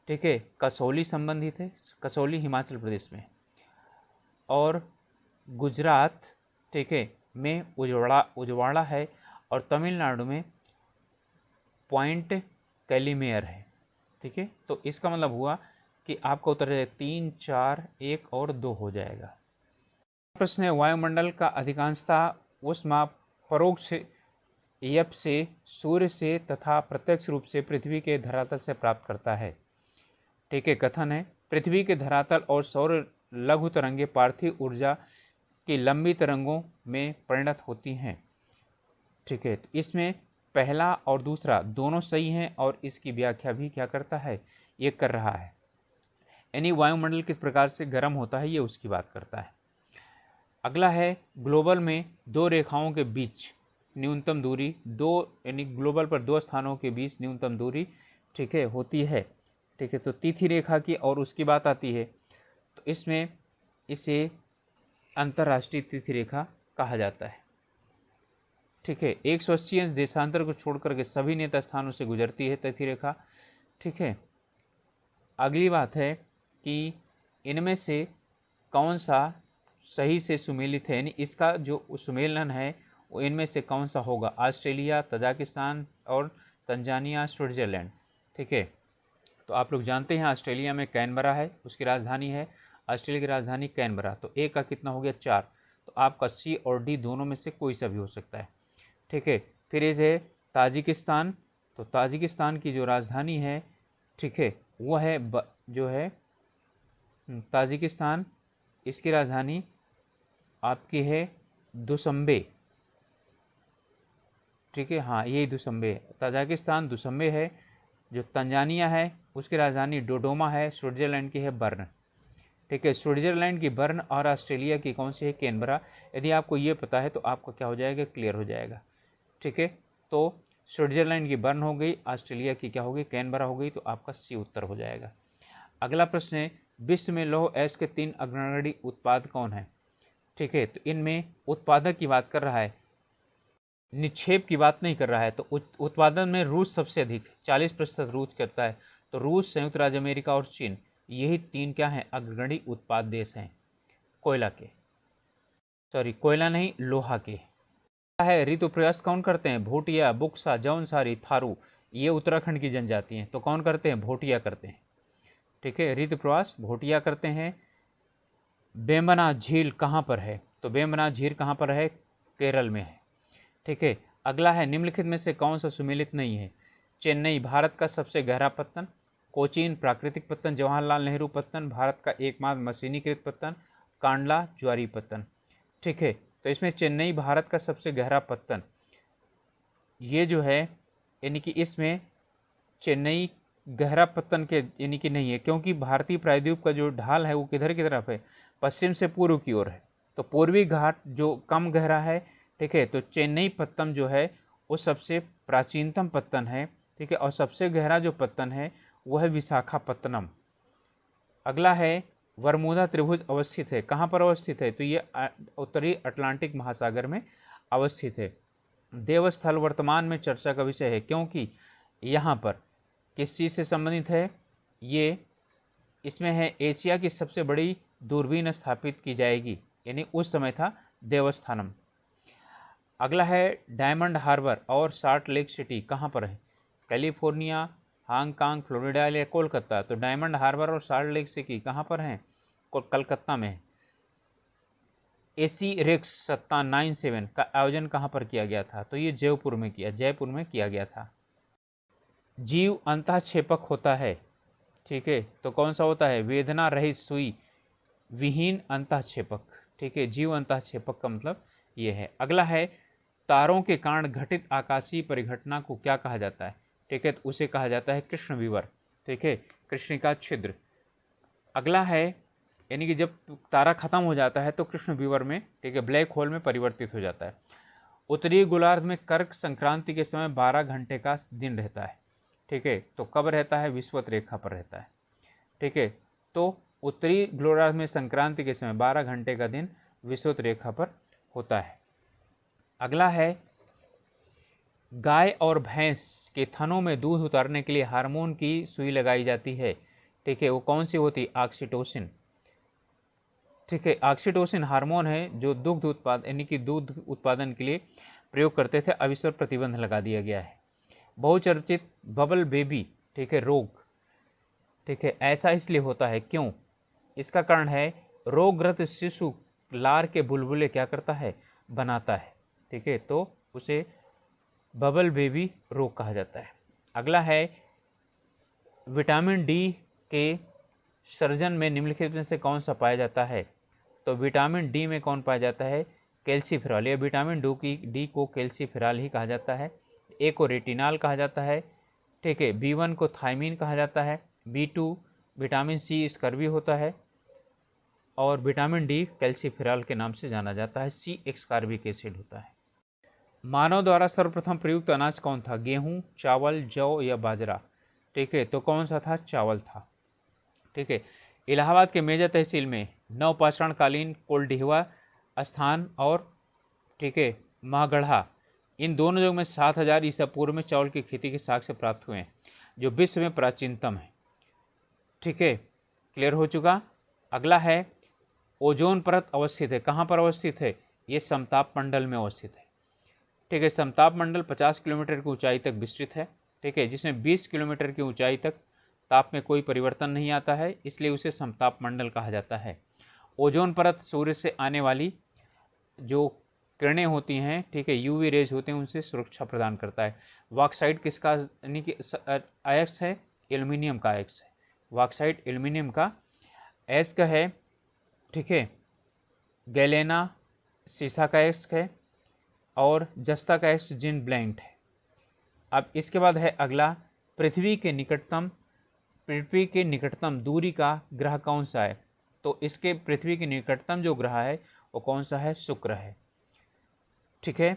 S1: ठीक है, कसौली संबंधित है, कसौली हिमाचल प्रदेश में, और गुजरात, ठीक है, में उजवाड़ा है, और तमिलनाडु में पॉइंट कैलीमेयर है। ठीक है, तो इसका मतलब हुआ कि आपका उत्तर 3, 4, 1 और 2 हो जाएगा। प्रश्न है, वायुमंडल का अधिकांशतः ऊष्मा परोक्ष यप से, सूर्य से तथा प्रत्यक्ष रूप से पृथ्वी के धरातल से प्राप्त करता है। ठीक है, कथन है, पृथ्वी के धरातल और सौर लघु तरंगे पार्थिव ऊर्जा की लंबी तरंगों में परिणत होती हैं। ठीक है, तो इसमें पहला और दूसरा दोनों सही हैं, और इसकी व्याख्या भी क्या करता है, ये कर रहा है। यानी वायुमंडल किस प्रकार से गर्म होता है, ये उसकी बात करता है। अगला है, ग्लोबल में 2 रेखाओं के बीच न्यूनतम दूरी, 2 यानी ग्लोबल पर 2 स्थानों के बीच न्यूनतम दूरी, ठीक है, होती है। ठीक है, तो तिथि रेखा की और उसकी बात आती है, तो इसमें इसे अंतर्राष्ट्रीय तिथि रेखा कहा जाता है। ठीक है, 180 अंश देशांतर को छोड़कर के सभी नेता स्थानों से गुजरती है तिथि रेखा। ठीक है, अगली बात है कि इनमें से कौन सा सही से सुमेलित है, यानी इसका जो सुमेलन है वो इनमें से कौन सा होगा, ऑस्ट्रेलिया, तजाकिस्तान और तंजानिया, स्विट्जरलैंड। ठीक है, तो आप लोग जानते हैं ऑस्ट्रेलिया में कैनबरा है, उसकी राजधानी है, ऑस्ट्रेलिया की राजधानी कैनबरा। तो ए का कितना हो गया, 4, तो आपका सी और डी दोनों में से कोई सा भी हो सकता है। ठीक है, फिर इस है ताजिकिस्तान, तो ताजिकिस्तान की जो राजधानी है, ठीक है, वो है जो है ताजिकिस्तान, इसकी राजधानी आपकी है दुशंबे। ठीक है, हाँ यही दुशंबे, ताजिकिस्तान दुशंबे है। जो तंजानिया है उसकी राजधानी डोडोमा है, स्विट्जरलैंड की है बर्न। ठीक है, स्विट्जरलैंड की बर्न और ऑस्ट्रेलिया की कौन सी है, कैनबरा। यदि आपको ये पता है तो आपका क्या हो जाएगा, क्लियर हो जाएगा। ठीक है, तो स्विट्जरलैंड की बर्न हो गई, ऑस्ट्रेलिया की क्या हो गई, कैनबरा हो गई, तो आपका सी उत्तर हो जाएगा। अगला प्रश्न है, विश्व में लौह अयस्क के 3 अग्रणी उत्पाद कौन है। ठीक है, तो इनमें उत्पादक की बात कर रहा है, निक्षेप की बात नहीं कर रहा है। तो उत्पादन में रूस सबसे अधिक 40% रूस करता है। तो रूस, संयुक्त राज्य अमेरिका और चीन, यही 3 क्या हैं, अग्रणी उत्पाद देश हैं कोयला के, सॉरी कोयला नहीं, लोहा के। है ऋतु प्रयास कौन करते हैं, भोटिया, बुक्सा, जौनसारी, थारू, ये उत्तराखंड की जनजाति हैं। तो कौन करते हैं, भोटिया करते हैं। ठीक है, ऋतु प्रवास भोटिया करते हैं। बेम्बना झील कहाँ पर है, तो बेम्बना झील कहाँ पर है, केरल में है। ठीक है, अगला है, निम्नलिखित में से कौन सा सुमेलित नहीं है, चेन्नई भारत का सबसे गहरा पत्तन, कोचीन प्राकृतिक पत्तन, जवाहरलाल नेहरू पत्तन भारत का एकमात्र मशीनीकृत पत्तन, कांडला ज्वारी पत्तन। ठीक है, तो इसमें चेन्नई भारत का सबसे गहरा पत्तन, ये जो है यानी कि इसमें चेन्नई गहरा पत्तन के यानी कि नहीं है, क्योंकि भारतीय प्रायद्वीप का जो ढाल है वो किधर की तरफ है, पश्चिम से पूर्व की ओर है। तो पूर्वी घाट जो कम गहरा है, ठीक है, तो चेन्नई पत्तन जो है वो सबसे प्राचीनतम पत्तन है। ठीक है, और सबसे गहरा जो पत्तन है वो है विशाखापत्तनम। अगला है, बरमूदा त्रिभुज अवस्थित है, कहाँ पर अवस्थित है, तो ये उत्तरी अटलांटिक महासागर में अवस्थित है। देवस्थल वर्तमान में चर्चा का विषय है, क्योंकि यहाँ पर किस चीज़ से संबंधित है, ये इसमें है एशिया की सबसे बड़ी दूरबीन स्थापित की जाएगी, यानी उस समय था देवस्थानम। अगला है, डायमंड हार्बर और साल्ट लेक सिटी कहाँ पर है, कैलिफोर्निया, हांगकांग, फ्लोरिडा या कोलकाता। तो डायमंड हार्बर और साल्ट लेक सिटी कहाँ पर हैं, कलकत्ता में। एसी रेक्स 97 का आयोजन कहाँ पर किया गया था, तो ये जयपुर में किया गया था। जीव अंतःक्षेपक होता है, ठीक है, तो कौन सा होता है, वेदना रहित सुई विहीन अंतःक्षेपक। ठीक है, जीव अंतःक्षेपक का मतलब ये है। अगला है, तारों के कारण घटित आकाशीय परिघटना को क्या कहा जाता है, ठीक है, तो उसे कहा जाता है कृष्ण विवर। ठीक है, कृष्णिका छिद्र। अगला है, यानी कि जब तारा खत्म हो जाता है तो कृष्ण विवर में, ठीक है, ब्लैक होल में परिवर्तित हो जाता है। उत्तरी गोलार्ध में कर्क संक्रांति के समय 12 घंटे का दिन रहता है। ठीक है, तो कब रहता है? विषुवत रेखा पर रहता है। ठीक है, तो उत्तरी गोलार्ध में संक्रांति के समय 12 घंटे का दिन विषुवत रेखा पर होता है। अगला है, गाय और भैंस के थनों में दूध उतारने के लिए हार्मोन की सुई लगाई जाती है। ठीक है, वो कौन सी होती? ऑक्सीटोसिन। ठीक है, ऑक्सीटोसिन हार्मोन है जो दुग्ध उत्पादन यानी कि दूध उत्पादन के लिए प्रयोग करते थे। अब इस पर प्रतिबंध लगा दिया गया है। बहुचर्चित बबल बेबी, ठीक है, रोग, ठीक है, ऐसा इसलिए होता है, क्यों? इसका कारण है रोगग्रस्त शिशु लार के बुलबुले क्या करता है? बनाता है। ठीक है, तो उसे बबल बेबी रोग कहा जाता है। अगला है, विटामिन डी के सर्जन में निम्नलिखित में से कौन सा पाया जाता है? तो विटामिन डी में कौन पाया जाता है? कैल्सीफेरॉल। या विटामिन डी को कैल्सीफेरॉल ही कहा जाता है। ए को रेटिनॉल कहा जाता है। ठीक है, B1 को थायमीन कहा जाता है। B2 विटामिन सी स्कर्वी होता है और विटामिन डी कैल्सीफेरॉल के नाम से जाना जाता है। सी एक्सकार्बिक एसिड होता है। मानव द्वारा सर्वप्रथम प्रयुक्त अनाज कौन था? गेहूं, चावल, जौ या बाजरा? ठीक है, तो कौन सा था? चावल था। ठीक है, इलाहाबाद के मेजा तहसील में नवपाषाणकालीन कोल्डिहवा स्थान और ठीक है महागढ़ा, इन दोनों जगहों में 7000 ईसा पूर्व में चावल की खेती के साक्ष्य प्राप्त हुए हैं, जो विश्व में प्राचीनतम है। ठीक है, क्लियर हो चुका। अगला है, ओजोन परत अवस्थित है। कहाँ पर अवस्थित है? ये समताप मंडल में अवस्थित है। ठीक है, समताप मंडल 50 किलोमीटर की ऊंचाई तक विस्तृत है। ठीक है, जिसमें 20 किलोमीटर की ऊंचाई तक ताप में कोई परिवर्तन नहीं आता है, इसलिए उसे समताप मंडल कहा जाता है। ओजोन परत सूर्य से आने वाली जो किरणें होती हैं, ठीक है, यूवी रेज होते हैं, उनसे सुरक्षा प्रदान करता है। बॉक्साइट किसका यानी कि अयस्क है? एल्युमिनियम का अयस्क है। बॉक्साइट एल्युमिनियम का अयस्क है। ठीक है, गैलेना सीसा का अयस्क है और जस्ता का अयस्क जिन ब्लैंक है। अब इसके बाद है अगला, पृथ्वी के निकटतम दूरी का ग्रह कौन सा है? तो इसके पृथ्वी के निकटतम जो ग्रह है वो कौन सा है? शुक्र है। ठीक है,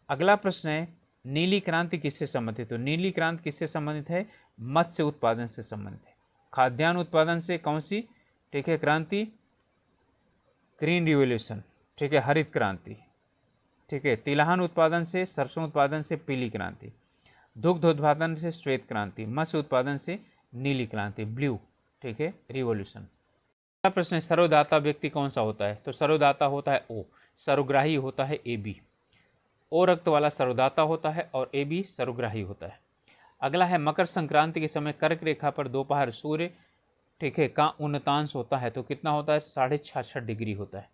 S1: अगला प्रश्न है, नीली क्रांति किससे संबंधित? तो नीली क्रांति किससे संबंधित है? मत्स्य उत्पादन से संबंधित है। खाद्यान्न उत्पादन से कौन सी, ठीक है, क्रांति? Green revolution. ठीक है, हरित क्रांति। ठीक है, तिलहन उत्पादन से, सरसों उत्पादन से पीली क्रांति, दुग्ध उत्पादन से श्वेत क्रांति, मत्स्य उत्पादन से नीली क्रांति, ब्लू, ठीक है, रिवोल्यूशन। अगला प्रश्न है, सर्वदाता व्यक्ति कौन सा होता है? तो सर्वदाता होता है ओ, सर्वग्राही होता है AB। ओ रक्त वाला सर्वदाता होता है और AB सर्वग्राही होता है। अगला है, मकर संक्रांति के समय कर्क रेखा पर दोपहर सूर्य, ठीक है, का उन्नतांश होता है, तो कितना होता है? 66.5 डिग्री होता है।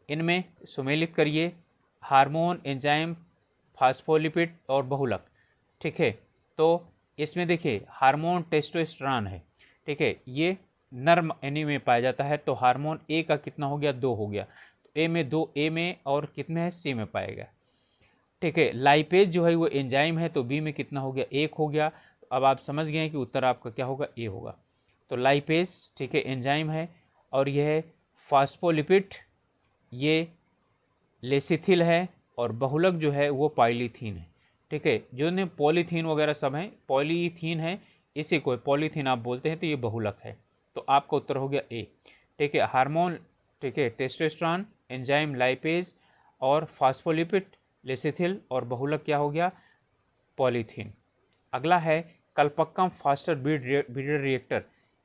S1: इनमें सुमेलित करिए हार्मोन, एंजाइम, फास्फोलिपिड और बहुलक। ठीक है, तो इसमें देखिए हार्मोन टेस्टोस्टेरोन है। ठीक है, ये नर यानी में पाया जाता है, तो हार्मोन ए का कितना हो गया? 2 हो गया। तो ए में 2, ए में, और कितने है? सी में पाएगा। ठीक है, लाइपेज जो है वो एंजाइम है, तो बी में कितना हो गया? 1 हो गया। तो अब आप समझ गए हैं कि उत्तर आपका क्या होगा? ए होगा। तो लाइपेज, ठीक है, एंजाइम है, और यह है फास्फोलिपिड, ये लेसिथिल है, और बहुलक जो है वो पाइलीथीन है। ठीक है, जो ने पॉलीथीन वगैरह सब हैं, पॉलीथीन है, इसी को पॉलीथीन आप बोलते हैं, तो ये बहुलक है। तो आपका उत्तर हो गया ए। ठीक है, हार्मोन, ठीक है, टेस्टोस्टेरोन, एंजाइम लाइपेज और फास्फोलिपिड लेसिथिल, और बहुलक क्या हो गया? पॉलीथीन। अगला है, कल्पक्कम फास्टर ब्रीडर रिएक्टर,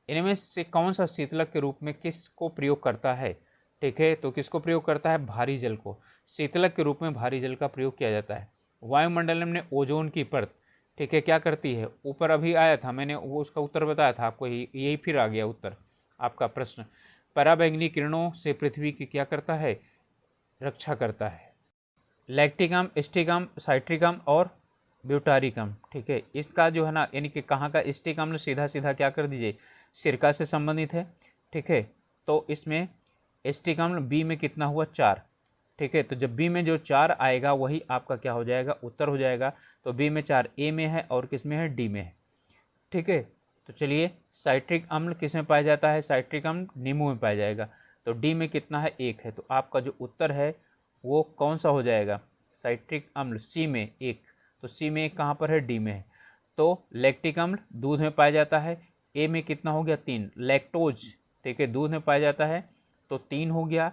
S1: इनमें से कौन सा शीतलक के रूप में किसको प्रयोग करता है? ठीक है, तो किसको प्रयोग करता है? भारी जल को। शीतलक के रूप में भारी जल का प्रयोग किया जाता है। वायुमंडल में ओजोन की परत, ठीक है, क्या करती है? ऊपर अभी आया था, मैंने वो उसका उत्तर बताया था आपको, यही फिर आ गया उत्तर आपका प्रश्न। पराबैंगनी किरणों से पृथ्वी की क्या करता है? रक्षा करता है। लैक्टिकम, स्टिकम, साइट्रिकम और ब्यूटारिकम। ठीक है, इसका जो है ना, यानी कि कहाँ का? स्टिक अम्ल सीधा सीधा क्या कर दीजिए? सिरका से संबंधित है। ठीक है, तो इसमें स्टिक अम्ल बी में कितना हुआ? 4। ठीक है, तो जब बी में जो 4 आएगा वही आपका क्या हो जाएगा? उत्तर हो जाएगा। तो बी में 4 ए में है, और किस में है? डी में है। ठीक है, तो चलिए, साइट्रिक अम्ल किस में पाया जाता है? साइट्रिक अम्ल नींबू में पाया जाएगा। तो डी में कितना है? 1 है। तो आपका जो उत्तर है वो कौन सा हो जाएगा? साइट्रिक अम्ल सी में 1, तो सी में 1 कहाँ पर है, डी में है। तो लैक्टिक अम्ल दूध में पाया जाता है, ए में कितना हो गया 3। लैक्टोज ठीक है दूध में पाया जाता है तो 3 हो गया,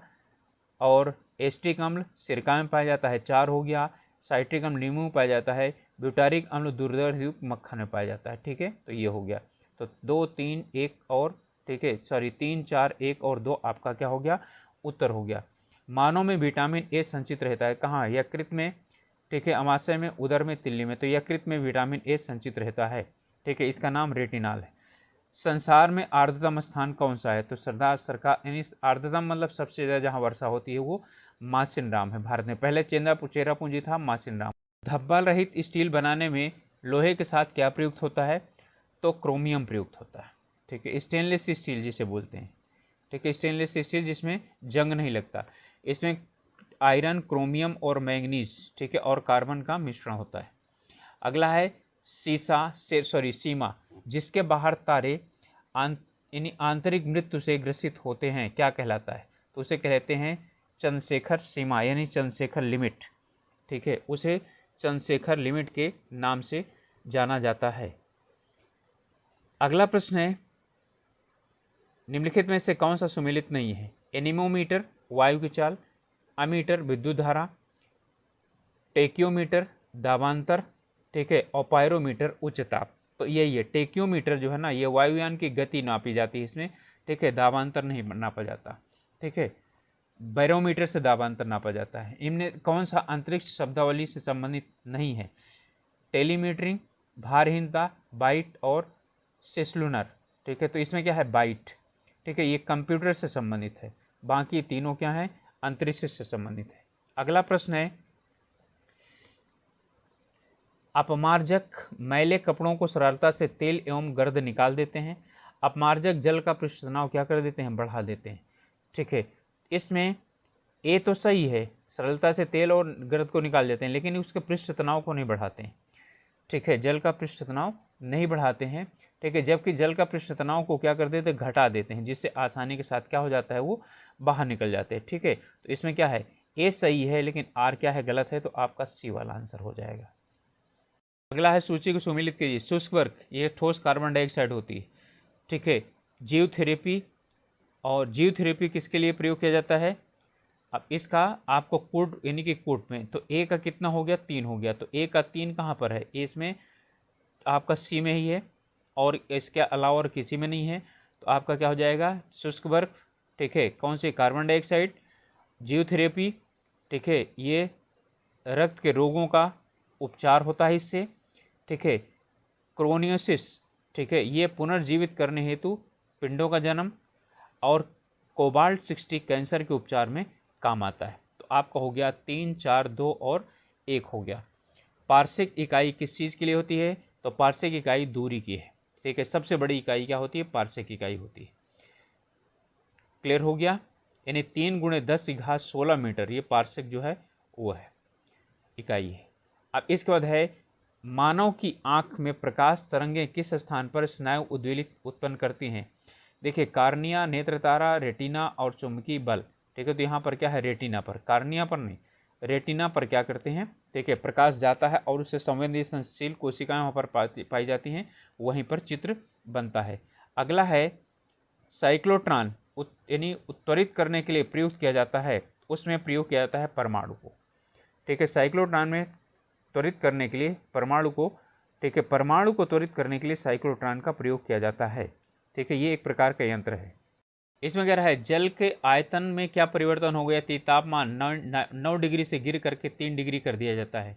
S1: और एस्टिक अम्ल सिरका में पाया जाता है 4 हो गया, साइट्रिक अम्ल नींबू में पाया जाता है, ब्यूटारिक अम्ल दुग्धयुक्त मक्खन में पाया जाता है। ठीक है, तो ये हो गया। तो 2 3 1 और ठीक है सॉरी 3 4 1 और 2 आपका क्या हो गया, उत्तर हो गया। मानव में विटामिन ए संचित रहता है कहाँ, यकृत में ठीक है, अमाशय में, उदर में, तिल्ली में। तो यकृत में विटामिन ए संचित रहता है। ठीक है, इसका नाम रेटिनॉल है। संसार में आर्द्रतम स्थान कौन सा है, तो सरकार यानी आर्द्रतम मतलब सबसे ज़्यादा जहाँ वर्षा होती है वो मासिनराम है भारत में। पहले चेरापूंजी था मासिनराम। धब्बा रहित स्टील बनाने में लोहे के साथ क्या प्रयुक्त होता है, तो क्रोमियम प्रयुक्त होता है। ठीक है, स्टेनलेस स्टील जिसे बोलते हैं। ठीक है, स्टेनलेस स्टील जिसमें जंग नहीं लगता, इसमें आयरन, क्रोमियम और मैंगनीज ठीक है और कार्बन का मिश्रण होता है। अगला है सीमा, जिसके बाहर तारे यानी आंतरिक मृत्यु से ग्रसित होते हैं क्या कहलाता है, तो उसे कहते हैं चंद्रशेखर सीमा यानी चंद्रशेखर लिमिट। ठीक है, उसे चंद्रशेखर लिमिट के नाम से जाना जाता है। अगला प्रश्न है, निम्नलिखित में से कौन सा सुमेलित नहीं है, एनीमोमीटर वायु की चाल, अमीटर विद्युत धारा, टेक्योमीटर दाबांतर ठीक है और पायरोमीटर उच्च ताप। तो यही है, टेक्योमीटर जो है ना ये वायुयान की गति नापी जाती है इसमें। ठीक है, दाबांतर नहीं नापा जाता। ठीक है, बैरोमीटर से दाबांतर नापा जाता है। इनमें कौन सा अंतरिक्ष शब्दावली से संबंधित नहीं है, टेलीमीटरिंग, भारहीनता, बाइट और सेस्लुनर। ठीक है, तो इसमें क्या है, बाइट। ठीक है, ये कंप्यूटर से संबंधित है, बाकी तीनों क्या है, अंतरिक्ष से संबंधित है। अगला प्रश्न है, अपमार्जक मैले कपड़ों को सरलता से तेल एवं गर्द निकाल देते हैं। अपमार्जक जल का पृष्ठ तनाव क्या कर देते हैं, बढ़ा देते हैं। ठीक है, इसमें ए तो सही है, सरलता से तेल और गर्द को निकाल देते हैं, लेकिन उसके पृष्ठ तनाव को नहीं बढ़ाते हैं। ठीक है, जल का पृष्ठ तनाव नहीं बढ़ाते हैं। ठीक है, जबकि जल का पृष्ठ तनाव को क्या कर देते हैं, घटा देते हैं, जिससे आसानी के साथ क्या हो जाता है, वो बाहर निकल जाते हैं। ठीक है, तो इसमें क्या है, ए सही है लेकिन आर क्या है, गलत है, तो आपका सी वाला आंसर हो जाएगा। अगला है, सूची को सुमेलित कीजिए। शुष्क वर्ग ये ठोस कार्बन डाइऑक्साइड होती है। ठीक है, जीवथेरेपी, और जीवथेरेपी किसके लिए प्रयोग किया जाता है, अब इसका आपको कोड यानी कि कोड में, तो ए का कितना हो गया, 3 हो गया। तो ए का 3 कहाँ पर है, ए इसमें आपका सी में ही है और इसके अलावा और किसी में नहीं है। तो आपका क्या हो जाएगा, शुष्क वर्ग। ठीक है, कौन से, कार्बन डाइऑक्साइड, जीवथेरेपी। ठीक है, ये रक्त के रोगों का उपचार होता है इससे। ठीक है, क्रोनियोसिस। ठीक है, ये पुनर्जीवित करने हेतु पिंडों का जन्म, और कोबाल्ट 60 कैंसर के उपचार में काम आता है। तो आपका हो गया 3 4 2 और 1 हो गया। पार्शिक इकाई किस चीज़ के लिए होती है, तो पार्शिक इकाई दूरी की है। ठीक है, सबसे बड़ी इकाई क्या होती है, पार्शिक इकाई होती है। क्लियर हो गया, यानी 3 × 10⁻16 मीटर ये पार्शिक जो है वो है इकाई है। अब इसके बाद है, मानव की आंख में प्रकाश तरंगें किस स्थान पर स्नायु उद्वेलित उत्पन्न करती हैं। देखिए, कार्निया, नेत्रतारा, रेटिना और चुंबकीय बल। ठीक है, तो यहाँ पर क्या है, रेटिना पर, कार्निया पर नहीं, रेटिना पर क्या करते हैं। ठीक है, प्रकाश जाता है और उससे संवेदनशील कोशिकाएं वहाँ पर पाई जाती हैं, वहीं पर चित्र बनता है। अगला है, साइक्लोट्रॉन यानी उत्प्रेरित करने के लिए प्रयुक्त किया जाता है, उसमें प्रयोग किया जाता है परमाणु को। ठीक है, साइक्लोट्रॉन में त्वरित करने के लिए परमाणु को, ठीक है, परमाणु को त्वरित करने के लिए साइक्लोट्रॉन का प्रयोग किया जाता है। ठीक है, ये एक प्रकार का यंत्र है। इसमें क्या रहा है, जल के आयतन में क्या परिवर्तन हो गया थी, तापमान 9 डिग्री से गिर करके 3 डिग्री कर दिया जाता है।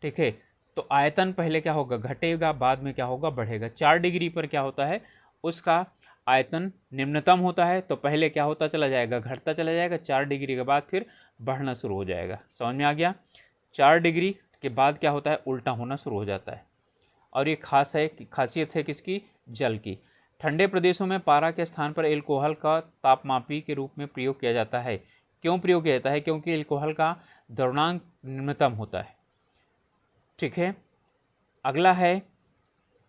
S1: ठीक है, तो आयतन पहले क्या होगा, घटेगा, बाद में क्या होगा, बढ़ेगा। 4 डिग्री पर क्या होता है, उसका आयतन निम्नतम होता है, तो पहले क्या होता चला जाएगा, घटता चला जाएगा। 4 डिग्री के बाद फिर बढ़ना शुरू हो जाएगा। समझ में आ गया, 4 डिग्री के बाद क्या होता है, उल्टा होना शुरू हो जाता है। और ये खासियत है किसकी, जल की। ठंडे प्रदेशों में पारा के स्थान पर एल्कोहल का तापमापी के रूप में प्रयोग किया जाता है। क्यों प्रयोग किया जाता है, क्योंकि एल्कोहल का द्रवणांक निम्नतम होता है। ठीक है, अगला है,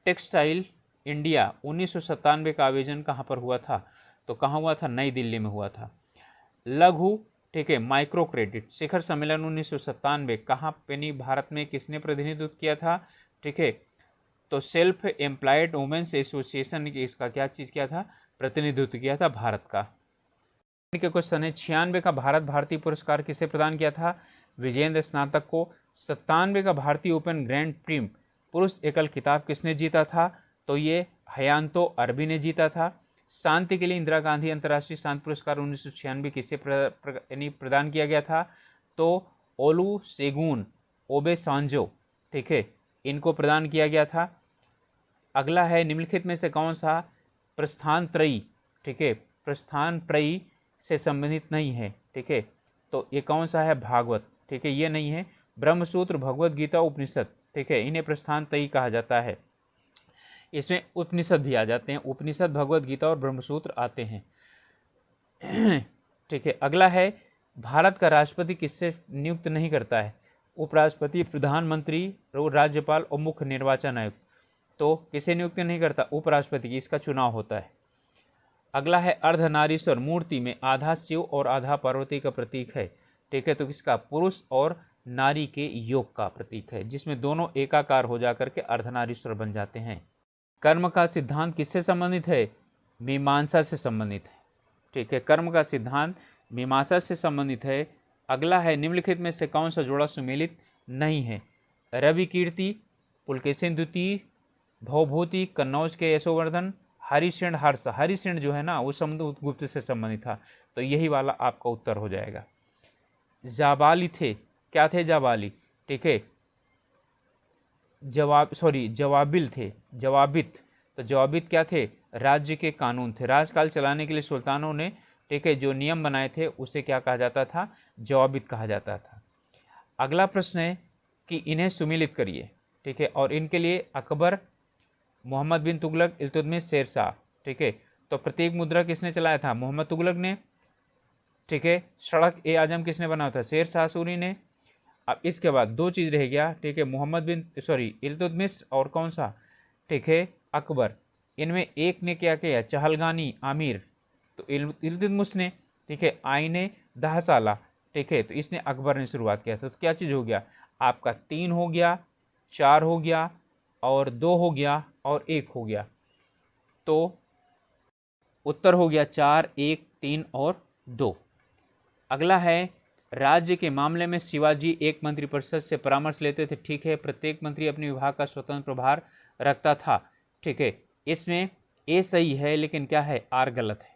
S1: टेक्सटाइल इंडिया 1997 का आयोजन कहाँ पर हुआ था, तो कहाँ हुआ था, नई दिल्ली में हुआ था। लघु ठीक है। माइक्रो क्रेडिट शिखर सम्मेलन 1997 कहाँ पेनी भारत में किसने प्रतिनिधित्व किया था, ठीक है, तो सेल्फ एम्प्लॉयड वुमेन्स एसोसिएशन ने इसका क्या चीज़ किया था, प्रतिनिधित्व किया था भारत का। के क्वेश्चन है 96 का भारत भारती पुरस्कार किसे प्रदान किया था, विजेंद्र स्नातक को। 97 का भारतीय ओपन ग्रैंड प्रीम पुरुष एकल खिताब किसने जीता था, तो ये हयांतो अरबी ने जीता था। शांति के लिए इंदिरा गांधी अंतर्राष्ट्रीय शांति पुरस्कार 1996 किसे प्रदान किया गया था, तो ओलू सेगुन ओबे सांजो, ठीक है, इनको प्रदान किया गया था। अगला है निम्नलिखित में से कौन सा प्रस्थान त्रयी, ठीक है, प्रस्थान त्रयी से संबंधित नहीं है, ठीक है, तो ये कौन सा है, भागवत, ठीक है, ये नहीं है। ब्रह्मसूत्र, भगवत गीता, उपनिषद, ठीक है, इन्हें प्रस्थान त्रयी कहा जाता है। इसमें उपनिषद भी आ जाते हैं, उपनिषद, भगवत गीता और ब्रह्मसूत्र आते हैं, ठीक है। अगला है भारत का राष्ट्रपति किससे नियुक्त नहीं करता है, उपराष्ट्रपति, प्रधानमंत्री, राज्यपाल और मुख्य निर्वाचन आयुक्त, तो किसे नियुक्त नहीं करता, उपराष्ट्रपति की, इसका चुनाव होता है। अगला है अर्धनारीश्वर मूर्ति में आधा शिव और आधा पार्वती का प्रतीक है, ठीक है, तो किसका, पुरुष और नारी के योग का प्रतीक है, जिसमें दोनों एकाकार हो जाकर के अर्धनारीश्वर बन जाते हैं। कर्म का सिद्धांत किससे संबंधित है, मीमांसा से संबंधित है, ठीक है, कर्म का सिद्धांत मीमांसा से संबंधित है। अगला है निम्नलिखित में से कौन सा जोड़ा सुमेलित नहीं है, रवि कीर्ति, पुलकेशिन द्वितीय, भवभूति, कन्नौज के यशोवर्धन, हरिशेण हर्ष, हरिशेण जो है ना वो समुद्रगुप्त से संबंधित था, तो यही वाला आपका उत्तर हो जाएगा। जाबाली थे, क्या थे जाबाली, ठीक है, जवाबिल थे, जवाबित, तो जवाबित क्या थे, राज्य के कानून थे, राजकाल चलाने के लिए सुल्तानों ने, ठीक है, जो नियम बनाए थे उसे क्या कहा जाता था, जवाबित कहा जाता था। अगला प्रश्न है कि इन्हें सुमिलित करिए, ठीक है, और इनके लिए अकबर, मोहम्मद बिन तुगलक, इल्तुतमिश, शेरशाह, ठीक है, तो प्रतीक मुद्रा किसने चलाया था, मोहम्मद तुगलक ने, ठीक है, सड़क ए आजम किसने बनाया था, शेरशाह सूरी ने। अब इसके बाद दो चीज़ रह गया, ठीक है, इल्तुतमिश और कौन सा, ठीक है, अकबर, इनमें एक ने क्या किया, चहलगानी आमिर, तो इल्तुतमिश ने, ठीक है, आईने दहसाला, ठीक है, तो इसने अकबर ने शुरुआत किया था। तो क्या चीज़ हो गया आपका, 3 हो गया, 4 हो गया और 2 हो गया और 1 हो गया, तो उत्तर हो गया 4, 1, 3 और 2। अगला है राज्य के मामले में शिवाजी एक मंत्रिपरिषद से परामर्श लेते थे, ठीक है, प्रत्येक मंत्री अपने विभाग का स्वतंत्र प्रभार रखता था, ठीक है, इसमें ए सही है लेकिन क्या है, आर गलत है,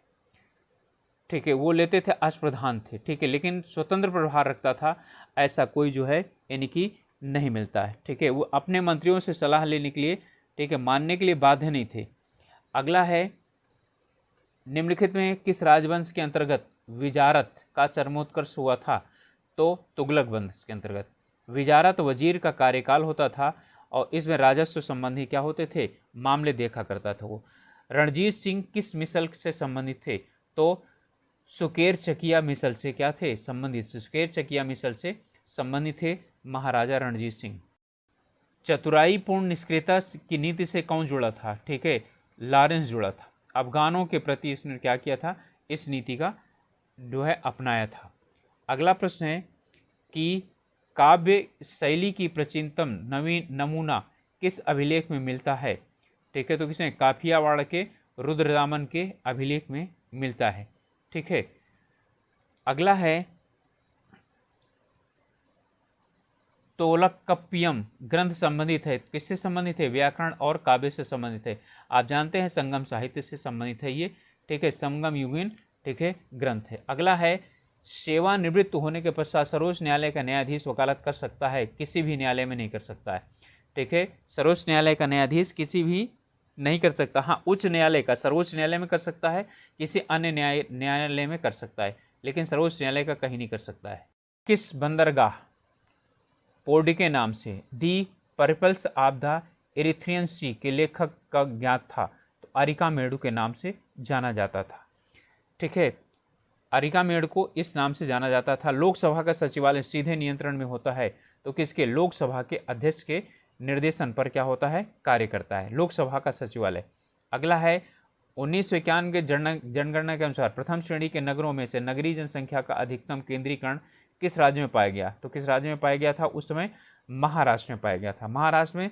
S1: ठीक है, वो लेते थे अष्टप्रधान थे, ठीक है, लेकिन स्वतंत्र प्रभार रखता था ऐसा कोई जो है यानी कि नहीं मिलता है, ठीक है, वो अपने मंत्रियों से सलाह लेने के लिए, ठीक है, मानने के लिए बाध्य नहीं थे। अगला है निम्नलिखित में किस राजवंश के अंतर्गत विजारत का चरमोत्कर्ष हुआ था, तो तुगलक वंश के अंतर्गत। विजारत वजीर का कार्यकाल होता था और इसमें राजस्व संबंधी क्या होते थे, मामले देखा करता था वो। रणजीत सिंह किस मिसल से संबंधित थे, तो सुकेर चकिया मिसल से क्या थे संबंधित, सुकेर चकिया मिसल से संबंधित थे महाराजा रणजीत सिंह। चतुराईपूर्ण निष्क्रियता की नीति से कौन जुड़ा था, ठीक है, लॉरेंस जुड़ा था। अफगानों के प्रति इसने क्या किया था, इस नीति का जो है अपनाया था। अगला प्रश्न है कि काव्य शैली की प्राचीनतम नवीन नमूना किस अभिलेख में मिलता है, ठीक है, तो किसने, काफियावाड़ के रुद्रदामन के अभिलेख में मिलता है, ठीक है। अगला है तोलकप्पियम ग्रंथ संबंधित है, किससे संबंधित है, व्याकरण और काव्य से संबंधित है। आप जानते हैं संगम साहित्य से संबंधित है ये, ठीक है, संगम युगीन, ठीक है, ग्रंथ है। अगला है सेवानिवृत्त होने के पश्चात सर्वोच्च न्यायालय का न्यायाधीश वकालत कर सकता है, किसी भी न्यायालय में नहीं कर सकता है, ठीक है, सर्वोच्च न्यायालय का न्यायाधीश किसी भी नहीं कर सकता, हाँ उच्च न्यायालय का, सर्वोच्च न्यायालय में कर सकता है, किसी अन्य न्यायालय में कर सकता है, लेकिन सर्वोच्च न्यायालय का कहीं नहीं कर सकता है। किस बंदरगाह पोर्डी के नाम से दी पर्पल्स ऑफ द इरिथ्रियन सी के लेखक का ज्ञात था, तो अरिकामेडु के नाम से जाना जाता था, ठीक है, अरिकामेडु को इस नाम से जाना जाता था। लोकसभा का सचिवालय सीधे नियंत्रण में होता है, तो किसके, लोकसभा के अध्यक्ष के निर्देशन पर क्या होता है, कार्य करता है लोकसभा का सचिवालय। अगला है 1991 के जनगणना के अनुसार प्रथम श्रेणी के नगरों में से नगरीय जनसंख्या का अधिकतम केंद्रीकरण किस राज्य में पाया गया? तो किस राज्य में पाया गया था उस समय? महाराष्ट्र में पाया गया था। महाराष्ट्र में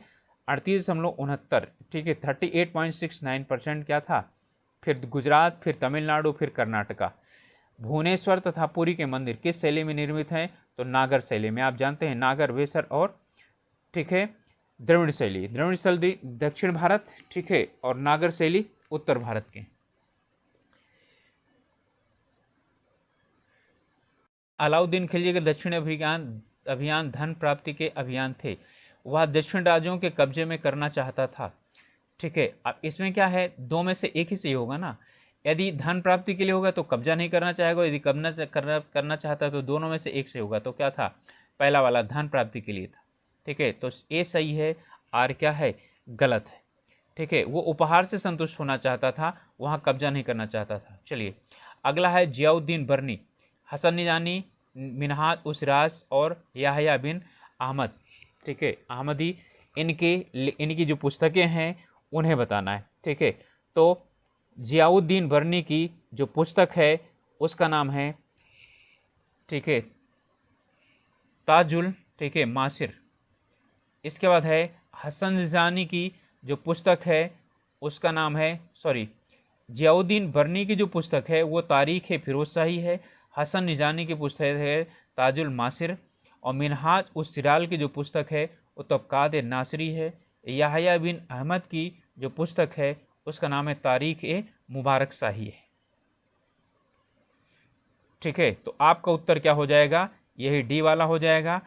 S1: 38.69, ठीक है, 38.69% क्या था। फिर गुजरात, फिर तमिलनाडु, फिर कर्नाटका। भुवनेश्वर तथा पुरी के मंदिर किस शैली में निर्मित हैं? तो नागर शैली में। आप जानते हैं नागर, वेसर और, ठीक है, द्रविड़ शैली। द्रविड़ शैली दक्षिण भारत, ठीक है, और नागर शैली उत्तर भारत के। अलाउद्दीन खिलजी के दक्षिण अभियान धन प्राप्ति के अभियान थे। वह दक्षिण राज्यों के कब्जे में करना चाहता था, ठीक है। अब इसमें क्या है, दो में से एक ही सही होगा ना। यदि धन प्राप्ति के लिए होगा तो कब्जा नहीं करना चाहेगा, यदि करना चाहता है तो दोनों में से एक से होगा। तो क्या था, पहला वाला धन प्राप्ति के लिए था, ठीक है। तो ए सही है, आर क्या है, गलत है, ठीक है। वो उपहार से संतुष्ट होना चाहता था, वहाँ कब्जा नहीं करना चाहता था। चलिए अगला है जियाउद्दीन बर्नी, हसन निजानी, मिन्हाज उस सिराज और याहया बिन अहमद, ठीक है, अहमदी, इनकी जो पुस्तकें हैं उन्हें बताना है, ठीक है। तो जियाउद्दीन बर्नी की जो पुस्तक है उसका नाम है, ठीक है, ताजुल, ठीक है, मासिर। इसके बाद है हसन निजानी की जो पुस्तक है उसका नाम है, जियाउद्दीन बर्नी की जो पुस्तक है वो तारीख फिरोज शाही है। हसन निजानी की पुस्तक है ताजुल मासिर। और मिन्हाज उस सिराल की जो पुस्तक है वो तबकात नासरी है। याहया बिन अहमद की जो पुस्तक है उसका नाम है तारीख मुबारक शाही है, ठीक है। तो आपका उत्तर क्या हो जाएगा, यही डी वाला हो जाएगा।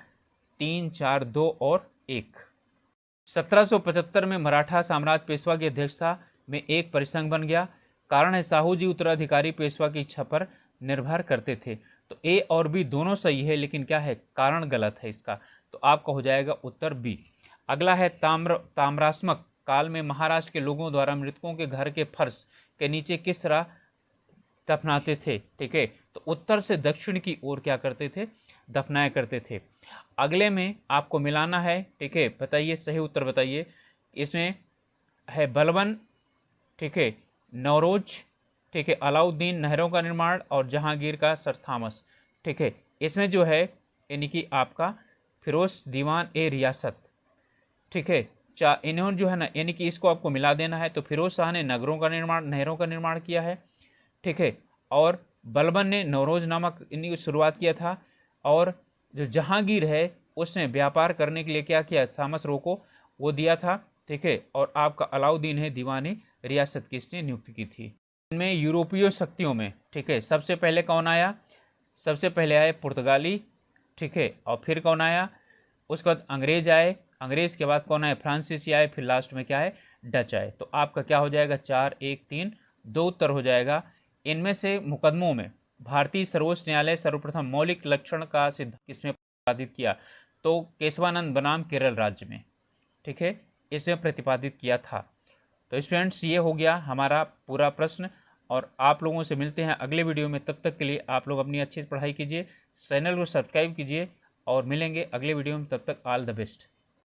S1: 3, 4, 2 और 1। 1775 में मराठा साम्राज्य पेशवा की अध्यक्षता में एक परिसंघ बन गया। कारण है साहू जी उत्तराधिकारी पेशवा की इच्छा पर निर्भर करते थे। तो ए और बी दोनों सही है, लेकिन क्या है, कारण गलत है इसका। तो आपका हो जाएगा उत्तर बी। अगला है ताम्रात्मक काल में महाराष्ट्र के लोगों द्वारा मृतकों के घर के फर्श के नीचे किस तरह दफनाते थे, ठीक है। तो उत्तर से दक्षिण की ओर क्या करते थे, दफनाया करते थे। अगले में आपको मिलाना है, ठीक है, बताइए सही उत्तर बताइए। इसमें है बलबन, ठीक है, नौरोज, ठीक है, अलाउद्दीन, नहरों का निर्माण और जहांगीर का सर थॉमस, ठीक है। इसमें जो है यानी कि आपका फिरोज दीवान रियासत, ठीक है, इन्होंने जो है ना यानी कि इसको आपको मिला देना है। तो फिरोज शाह ने नहरों का निर्माण किया है, ठीक है, और बलबन ने नौरोज नामक इन्हीं की शुरुआत किया था। और जो जहांगीर है उसने व्यापार करने के लिए क्या किया, सामस रो को वो दिया था, ठीक है। और आपका अलाउद्दीन है दीवानी रियासत की इसने नियुक्ति की थी। इनमें यूरोपीय शक्तियों में, ठीक है, सबसे पहले कौन आया, सबसे पहले आए पुर्तगाली, ठीक है, और फिर कौन आया, उसके बाद अंग्रेज आए, अंग्रेज के बाद कौन आए, फ्रांसीसी आए, फिर लास्ट में क्या है, डच आए। तो आपका क्या हो जाएगा, 4, 1, 3, 2 उत्तर हो जाएगा। इनमें से मुकदमों में भारतीय सर्वोच्च न्यायालय सर्वप्रथम मौलिक लक्षण का सिद्धांत किसमें प्रतिपादित किया, तो केशवानंद बनाम केरल राज्य में, ठीक है, इसमें प्रतिपादित किया था। तो स्टूडेंट्स ये हो गया हमारा पूरा प्रश्न, और आप लोगों से मिलते हैं अगले वीडियो में। तब तक के लिए आप लोग अपनी अच्छी पढ़ाई कीजिए, चैनल को सब्सक्राइब कीजिए और मिलेंगे अगले वीडियो में। तब तक ऑल द बेस्ट।